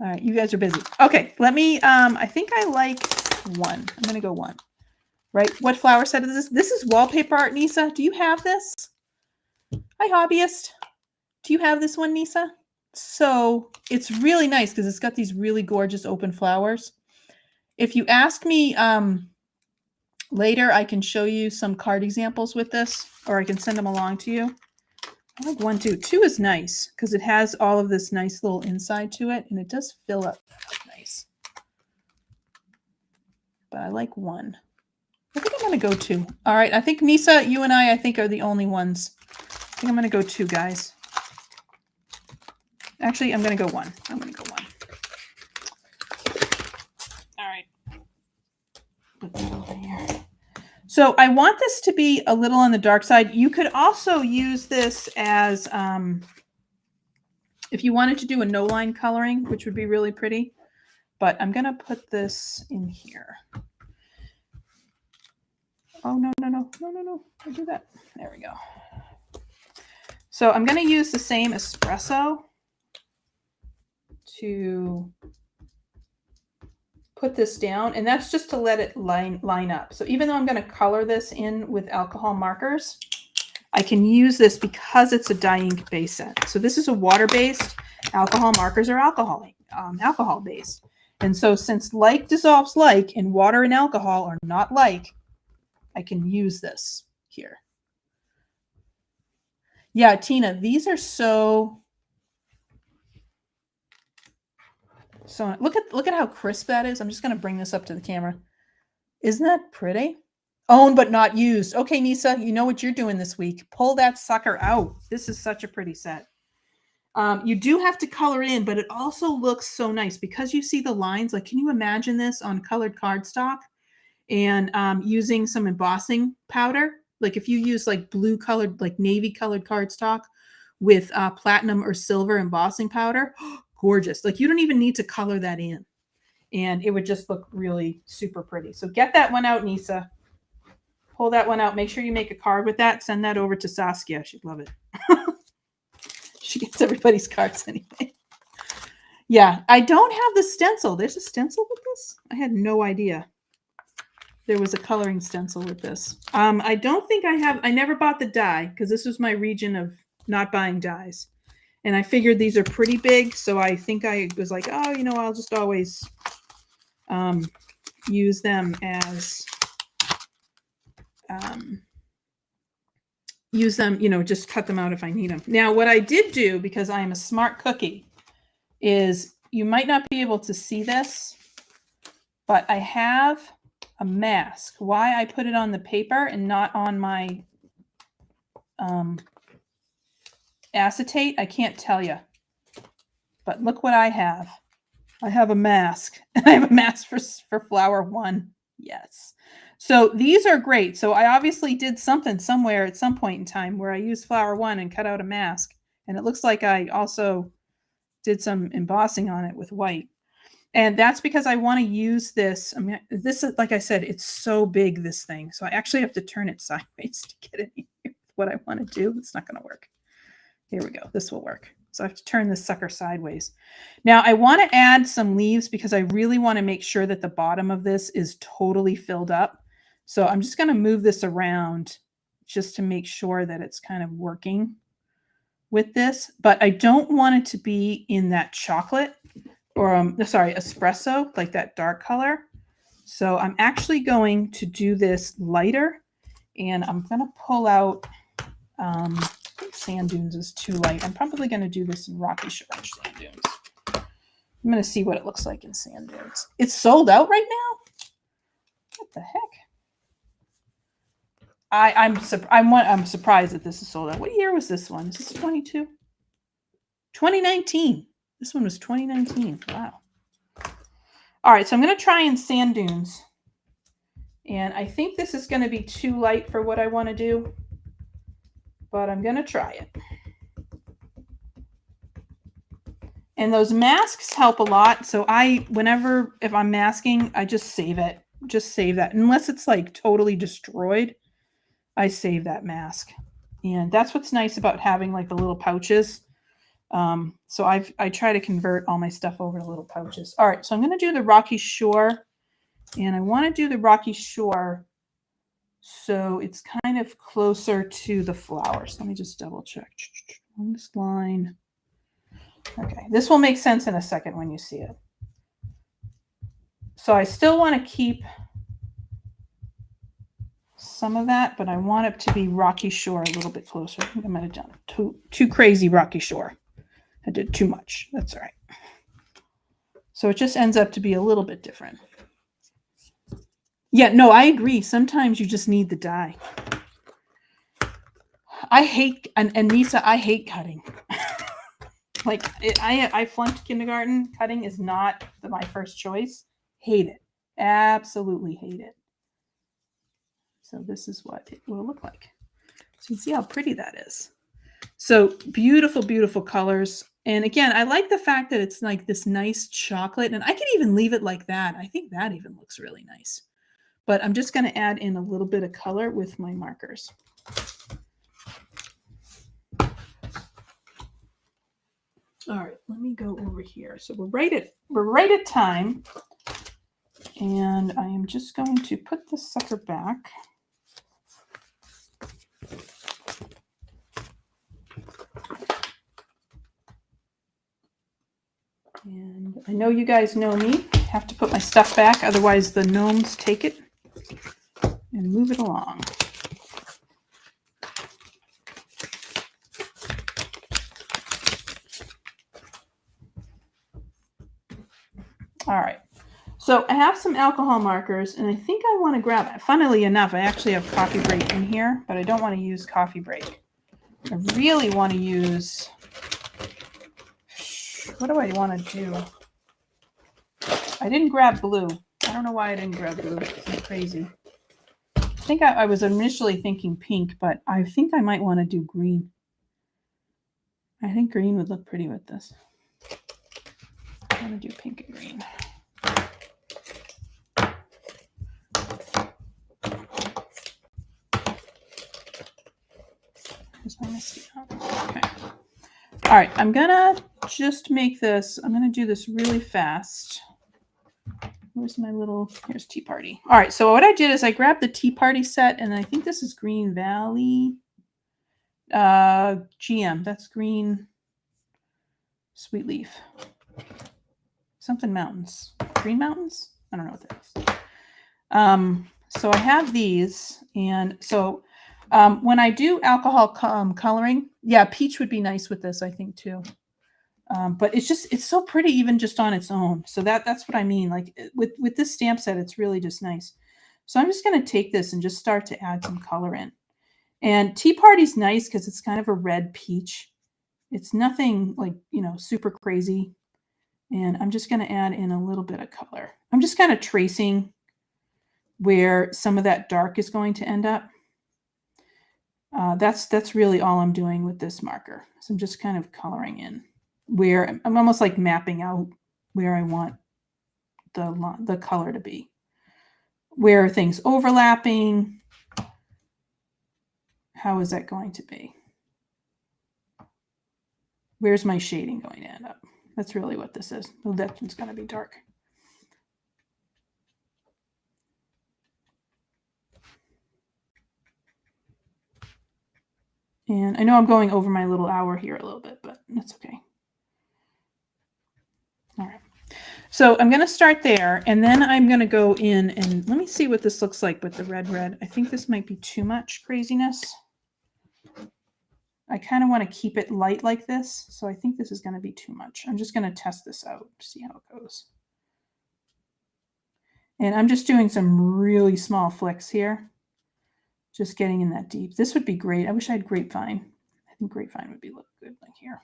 All right, you guys are busy. Okay, let me, I think I like 1. I'm going to go 1. Right? What flower set is this? This is wallpaper art, Nisa. Do you have this? Hi, hobbyist. Do you have this one, Nisa? So it's really nice because it's got these really gorgeous open flowers. If you ask me later, I can show you some card examples with this, or I can send them along to you. I like 1, 2. 2 is nice because it has all of this nice little inside to it, and it does fill up nice. But I like 1. I think I'm going to go 2. All right. I think Nisa, you and I think, are the only ones. I think I'm going to go 2, guys. Actually, I'm going to go 1. I'm going to go 1. All right. Put that over here. So I want this to be a little on the dark side. You could also use this as, if you wanted to do a no-line coloring, which would be really pretty. but I'm going to put this in here. Oh, no. I do that. There we go. So I'm going to use the same espresso to put this down, and that's just to let it line up. So even though I'm going to color this in with alcohol markers, I can use this because it's a dye ink base set. So this is a water-based. Alcohol markers are alcohol-based. And so since like dissolves like and water and alcohol are not like, I can use this here. Yeah, Tina, these are so look at how crisp that is. I'm just going to bring this up to the camera. Isn't that pretty? Owned but not used. Okay, Nisa, you know what you're doing this week. Pull that sucker out. This is such a pretty set. You do have to color it in, but it also looks so nice because you see the lines. Like, can you imagine this on colored cardstock and using some embossing powder? Like if you use like blue colored, like navy colored cardstock with platinum or silver embossing powder, gorgeous. Like you don't even need to color that in. And it would just look really super pretty. So get that one out, Nisa. Pull that one out. Make sure you make a card with that. Send that over to Saskia. She'd love it. She gets everybody's cards anyway. Yeah, I don't have the stencil. There's a stencil with this? I had no idea there was a coloring stencil with this. I don't think I have. I never bought the die because this was my region of not buying dies. And I figured these are pretty big. So I think I was like, oh, you know, I'll just always use them as use them, you know, just cut them out if I need them. Now, what I did do, because I am a smart cookie, is you might not be able to see this, but I have a mask. Why I put it on the paper and not on my acetate, I can't tell you. But look what I have. I have a mask. I have a mask for flower 1. Yes. So these are great. So I obviously did something somewhere at some point in time where I used flower 1 and cut out a mask. And it looks like I also did some embossing on it with white. And that's because I want to use this. I mean, this is, like I said, it's so big, this thing. So I actually have to turn it sideways to get it in here. What I want to do. It's not going to work. Here we go. This will work. So I have to turn this sucker sideways. Now I want to add some leaves because I really want to make sure that the bottom of this is totally filled up. So I'm just going to move this around just to make sure that it's kind of working with this. But I don't want it to be in that chocolate or espresso, like that dark color. So I'm actually going to do this lighter, and I'm going to pull out Sand Dunes is too light. I'm probably going to do this in Rocky Shore Sand Dunes. I'm going to see what it looks like in Sand Dunes. It's sold out right now? What the heck? I'm surprised that this is sold out. What year was this one? Is this 22? 2019. This one was 2019. Wow. All right, so I'm going to try in Sand Dunes. And I think this is going to be too light for what I want to do, but I'm going to try it. And those masks help a lot. So if I'm masking, I just save it. Just save that. Unless it's like totally destroyed, I save that mask. And that's what's nice about having like the little pouches. So I try to convert all my stuff over to little pouches. All right, so I'm going to do the Rocky Shore. And I want to do the Rocky Shore so it's kind of closer to the flowers. Let me just double check. On this line. Okay, this will make sense in a second when you see it. So I still want to keep some of that, but I want it to be Rocky Shore a little bit closer. I think I might have done too crazy Rocky Shore. I did too much. That's all right. So it just ends up to be a little bit different. Yeah, no, I agree. Sometimes you just need the dye. I hate, and Nisa, I hate cutting. I flunked kindergarten. Cutting is not my first choice. Hate it. Absolutely hate it. So this is what it will look like. So you can see how pretty that is. So beautiful, beautiful colors. And again, I like the fact that it's like this nice chocolate, and I could even leave it like that. I think that even looks really nice. But I'm just gonna add in a little bit of color with my markers. All right, let me go over here. So we're right at time. And I am just going to put this sucker back. And I know you guys know me. I have to put my stuff back, otherwise the gnomes take it and move it along. All right. So I have some alcohol markers, and I think I want to grab, funnily enough, I actually have coffee break in here, but I don't want to use coffee break. I really want to use, what do I want to do? I didn't grab blue. I don't know why I didn't grab blue. It's crazy. I think I was initially thinking pink, but I think I might want to do green. I think green would look pretty with this. I want to do pink and green. Here's my misty. Okay. All right, I'm gonna just make this, I'm gonna do this really fast. Where's my little, here's Tea Party. All right, so what I did is I grabbed the Tea Party set, and I think this is Green Valley. GM, that's Green Sweet Leaf. Something Mountains. Green Mountains? I don't know what that is. So I have these, and so when I do alcohol coloring, yeah, peach would be nice with this, I think, too. But it's so pretty even just on its own. So that's what I mean. Like with this stamp set, it's really just nice. So I'm just going to take this and just start to add some color in. And Tea Party's nice because it's kind of a red peach. It's nothing like, super crazy. And I'm just going to add in a little bit of color. I'm just kind of tracing where some of that dark is going to end up. That's really all I'm doing with this marker. So I'm just kind of coloring in where I'm almost like mapping out where I want the color to be. Where are things overlapping? How is that going to be? Where's my shading going to end up? That's really what this is. Oh, that one's going to be dark. And I know I'm going over my little hour here a little bit, but that's okay. All right. So I'm going to start there, and then I'm going to go in and let me see what this looks like with the red. I think this might be too much craziness. I kind of want to keep it light like this, so I think this is going to be too much. I'm just going to test this out to see how it goes. And I'm just doing some really small flicks here, just getting in that deep. This would be great. I wish I had grapevine. I think grapevine would look good like here.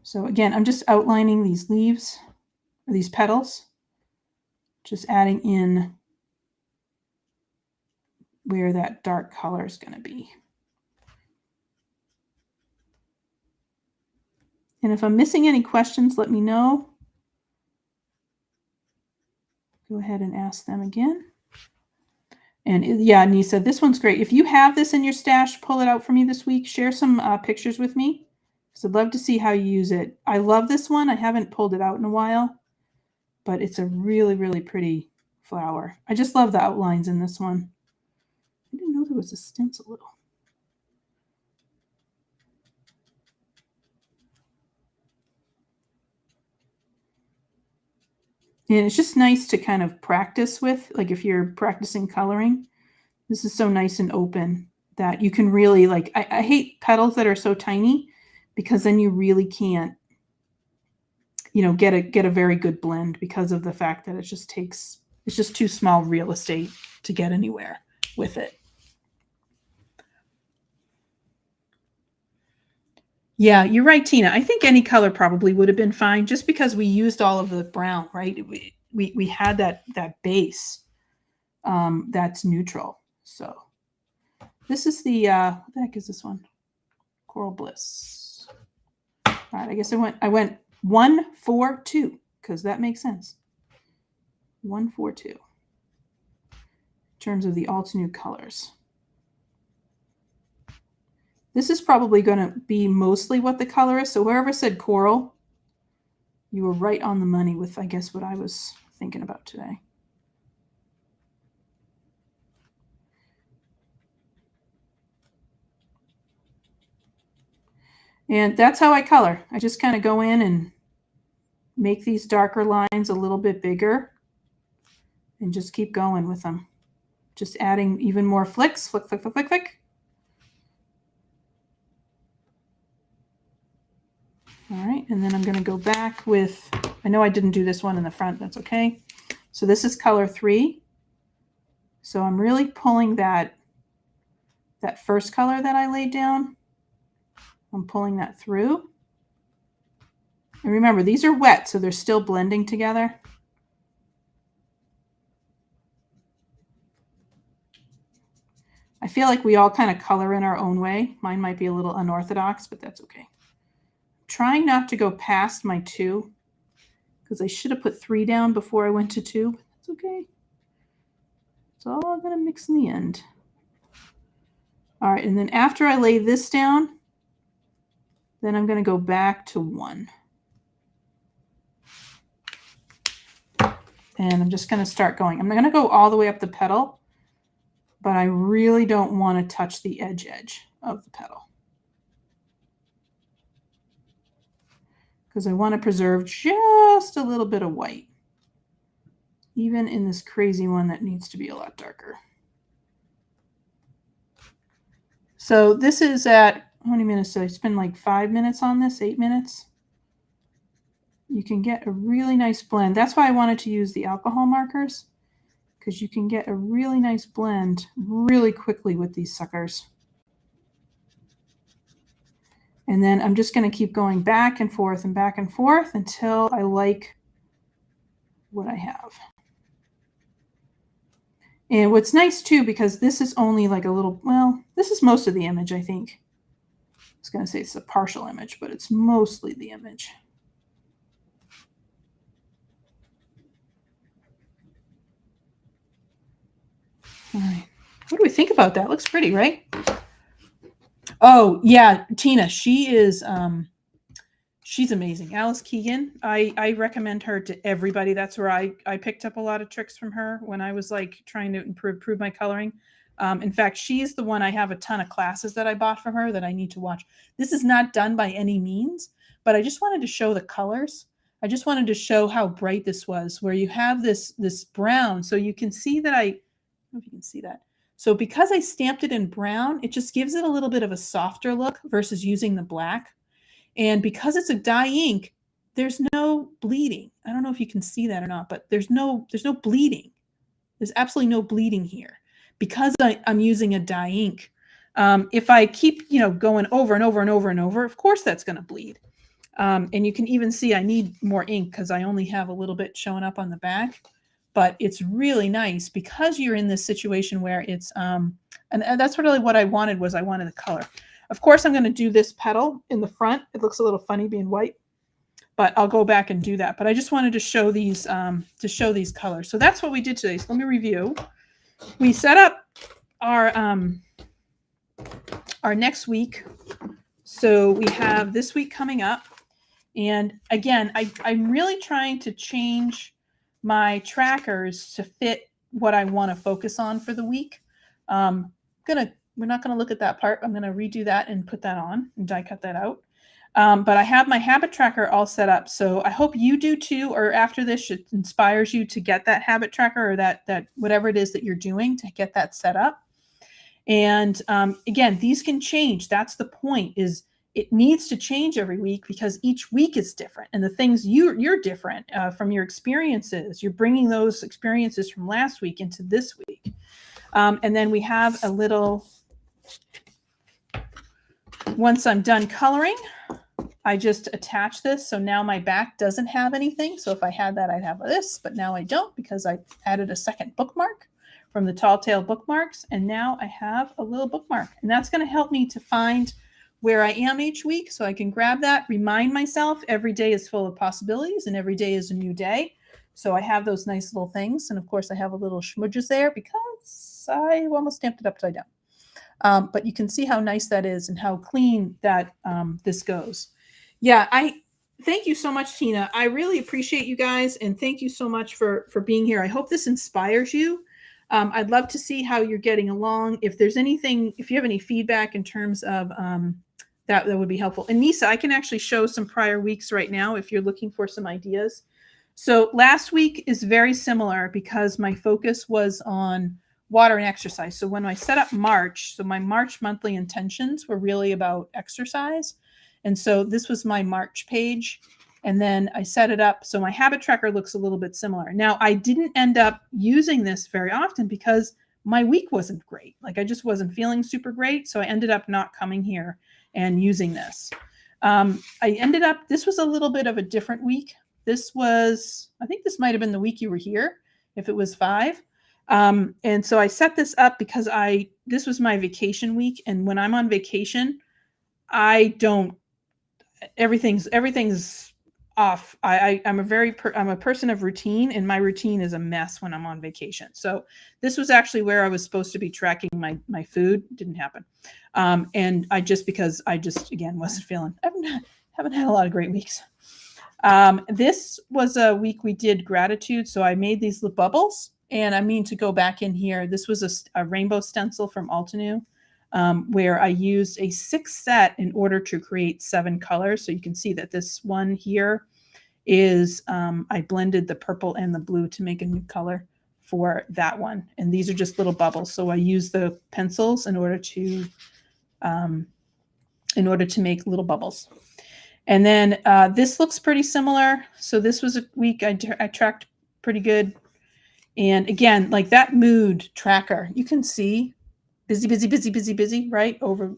So again, I'm just outlining these leaves, or these petals, just adding in where that dark color is going to be. And if I'm missing any questions, let me know. Go ahead and ask them again. And yeah, Nisa, this one's great. If you have this in your stash, pull it out for me this week. Share some pictures with me, because I'd love to see how you use it. I love this one. I haven't pulled it out in a while, but it's a really, really pretty flower. I just love the outlines in this one. I didn't know there was a stencil little. And it's just nice to kind of practice with, like if you're practicing coloring. This is so nice and open that you can really like, I hate petals that are so tiny, because then you really can't, get a very good blend because of the fact that it's just too small real estate to get anywhere with it. Yeah, you're right, Tina. I think any color probably would have been fine, just because we used all of the brown, right? We had that base that's neutral. So This is the, what the heck is this one? Coral Bliss. All right, I guess I went 1, 4, 2, because that makes sense. 1, 4, 2. In terms of the alt new colors. This is probably going to be mostly what the color is. So whoever said coral, you were right on the money with, I guess, what I was thinking about today. And that's how I color. I just kind of go in and make these darker lines a little bit bigger and just keep going with them. Just adding even more flicks, flick, flick, flick, flick, flick. All right, and then I'm going to go back with, I know I didn't do this one in the front, that's okay. So this is color 3. So I'm really pulling that first color that I laid down. I'm pulling that through. And remember, these are wet, so they're still blending together. I feel like we all kind of color in our own way. Mine might be a little unorthodox, but that's okay. Trying not to go past my 2 because I should have put 3 down before I went to 2. But that's okay. It's all going to mix in the end. All right, and then after I lay this down, then I'm going to go back to 1. And I'm just going to start going. I'm not going to go all the way up the petal, but I really don't want to touch the edge of the petal, because I want to preserve just a little bit of white, even in this crazy one that needs to be a lot darker. So this is at, how many minutes did I spend? Like 5 minutes on this, 8 minutes? You can get a really nice blend. That's why I wanted to use the alcohol markers, because you can get a really nice blend really quickly with these suckers. And then I'm just going to keep going back and forth until I like what I have. And what's nice too, because this is only like a little, well, this is most of the image, I think. I was going to say it's a partial image, but it's mostly the image. All right. What do we think about that? Looks pretty, right? Oh, yeah, Tina, she is she's amazing. Alice Keegan, I recommend her to everybody. That's where I picked up a lot of tricks from her when I was like trying to improve my coloring. In fact, she's the one, I have a ton of classes that I bought from her that I need to watch. This is not done by any means, but I just wanted to show the colors. I just wanted to show how bright this was, where you have this brown. So you can see that I don't know if you can see that. So because I stamped it in brown, it just gives it a little bit of a softer look versus using the black. And because it's a dye ink, there's no bleeding. I don't know if you can see that or not, but there's no bleeding. There's absolutely no bleeding here because I'm using a dye ink. If I keep, going over and over and over and over, of course that's going to bleed. And you can even see I need more ink because I only have a little bit showing up on the back. But it's really nice because you're in this situation where it's, and that's really what I wanted the color. Of course, I'm going to do this petal in the front. It looks a little funny being white, but I'll go back and do that. But I just wanted to show these colors. So that's what we did today. So let me review. We set up our next week. So we have this week coming up. And again, I'm really trying to change my trackers to fit what I want to focus on for the week. We're not going to look at that part. I'm going to redo that and put that on and die cut that out. But I have my habit tracker all set up. So I hope you do too, or after this, it inspires you to get that habit tracker or that whatever it is that you're doing to get that set up. And again, these can change. That's the point, is it needs to change every week because each week is different. And the things you're different from your experiences. You're bringing those experiences from last week into this week. And then we have a little, once I'm done coloring, I just attach this. So now my back doesn't have anything. So if I had that, I'd have this, but now I don't because I added a second bookmark from the Tall Tale bookmarks. And now I have a little bookmark, and that's going to help me to find where I am each week. So I can grab that, remind myself every day is full of possibilities and every day is a new day. So I have those nice little things. And of course I have a little schmudges there because I almost stamped it upside down. But you can see how nice that is and how clean that this goes. Yeah, thank you so much, Tina. I really appreciate you guys, and thank you so much for being here. I hope this inspires you. I'd love to see how you're getting along. If there's anything, if you have any feedback in terms of that would be helpful. And Nisa, I can actually show some prior weeks right now if you're looking for some ideas. So last week is very similar because my focus was on water and exercise. So when I set up March, so my March monthly intentions were really about exercise. And so this was my March page. And then I set it up so my habit tracker looks a little bit similar. Now, I didn't end up using this very often because my week wasn't great. Like I just wasn't feeling super great. So I ended up not coming here and using this. This was a little bit of a different week. This was, I think this might've been the week you were here, if it was 5. And so I set this up because this was my vacation week. And when I'm on vacation, everything's off. I'm a person of routine, and my routine is a mess when I'm on vacation. So this was actually where I was supposed to be tracking my food. Didn't happen. And because I just, again, wasn't feeling, haven't had a lot of great weeks. This was a week we did gratitude. So I made these little bubbles, and I mean to go back in here. This was a rainbow stencil from Altenew, where I used a 6 set in order to create 7 colors. So you can see that this one here is, I blended the purple and the blue to make a new color for that one. And these are just little bubbles. So I use the pencils in order to make little bubbles. And then this looks pretty similar. So this was a week I tracked pretty good. And again, like that mood tracker, you can see busy, busy, busy, busy, busy, right? Over,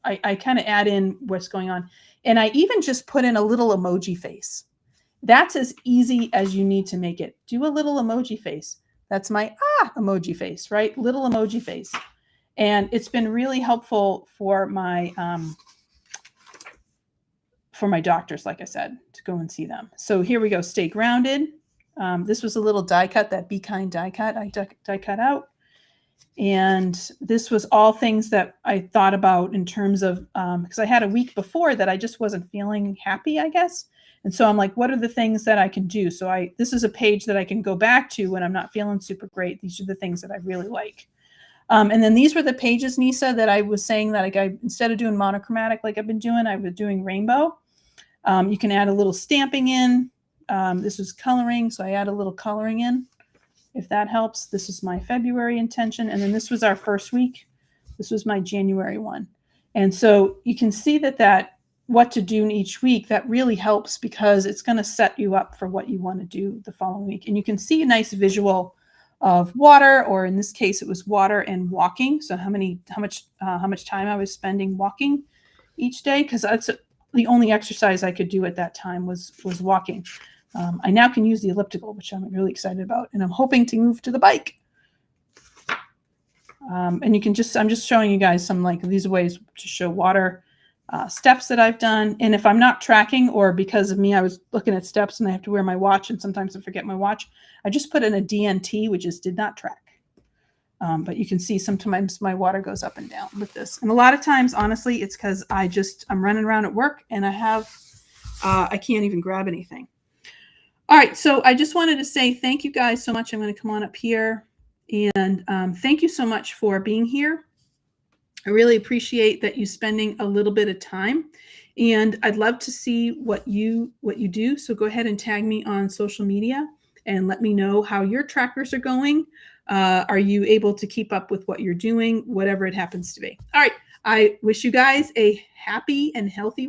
I kind of add in what's going on. And I even just put in a little emoji face. That's as easy as you need to make it. Do a little emoji face. That's my emoji face, right? Little emoji face. And it's been really helpful for my doctors, like I said, to go and see them. So here we go. Stay grounded. This was a little die cut, that Be Kind die cut. I die cut out. And this was all things that I thought about in terms of, because I had a week before that I just wasn't feeling happy, I guess. And so I'm like, what are the things that I can do? So this is a page that I can go back to when I'm not feeling super great. These are the things that I really like. And then these were the pages, Nisa, that I was saying that instead of doing monochromatic like I've been doing, I was doing rainbow. You can add a little stamping in. This was coloring, so I add a little coloring in, if that helps. This is my February intention, and then this was our first week. This was my January one. And so you can see that what to do in each week, that really helps because it's going to set you up for what you want to do the following week. And you can see a nice visual of water, or in this case, it was water and walking. So how much time I was spending walking each day, because that's the only exercise I could do at that time was walking. I now can use the elliptical, which I'm really excited about, and I'm hoping to move to the bike. And I'm just showing you guys some these ways to show water steps that I've done. And if I'm not tracking, or because of me, I was looking at steps and I have to wear my watch, and sometimes I forget my watch, I just put in a DNT, which is did not track. But you can see sometimes my water goes up and down with this. And a lot of times, honestly, it's because I'm running around at work and I can't even grab anything. All right. So I just wanted to say thank you guys so much. I'm going to come on up here, and thank you so much for being here. I really appreciate that you spending a little bit of time, and I'd love to see what you do. So go ahead and tag me on social media and let me know how your trackers are going. Are you able to keep up with what you're doing, whatever it happens to be? All right. I wish you guys a happy and healthy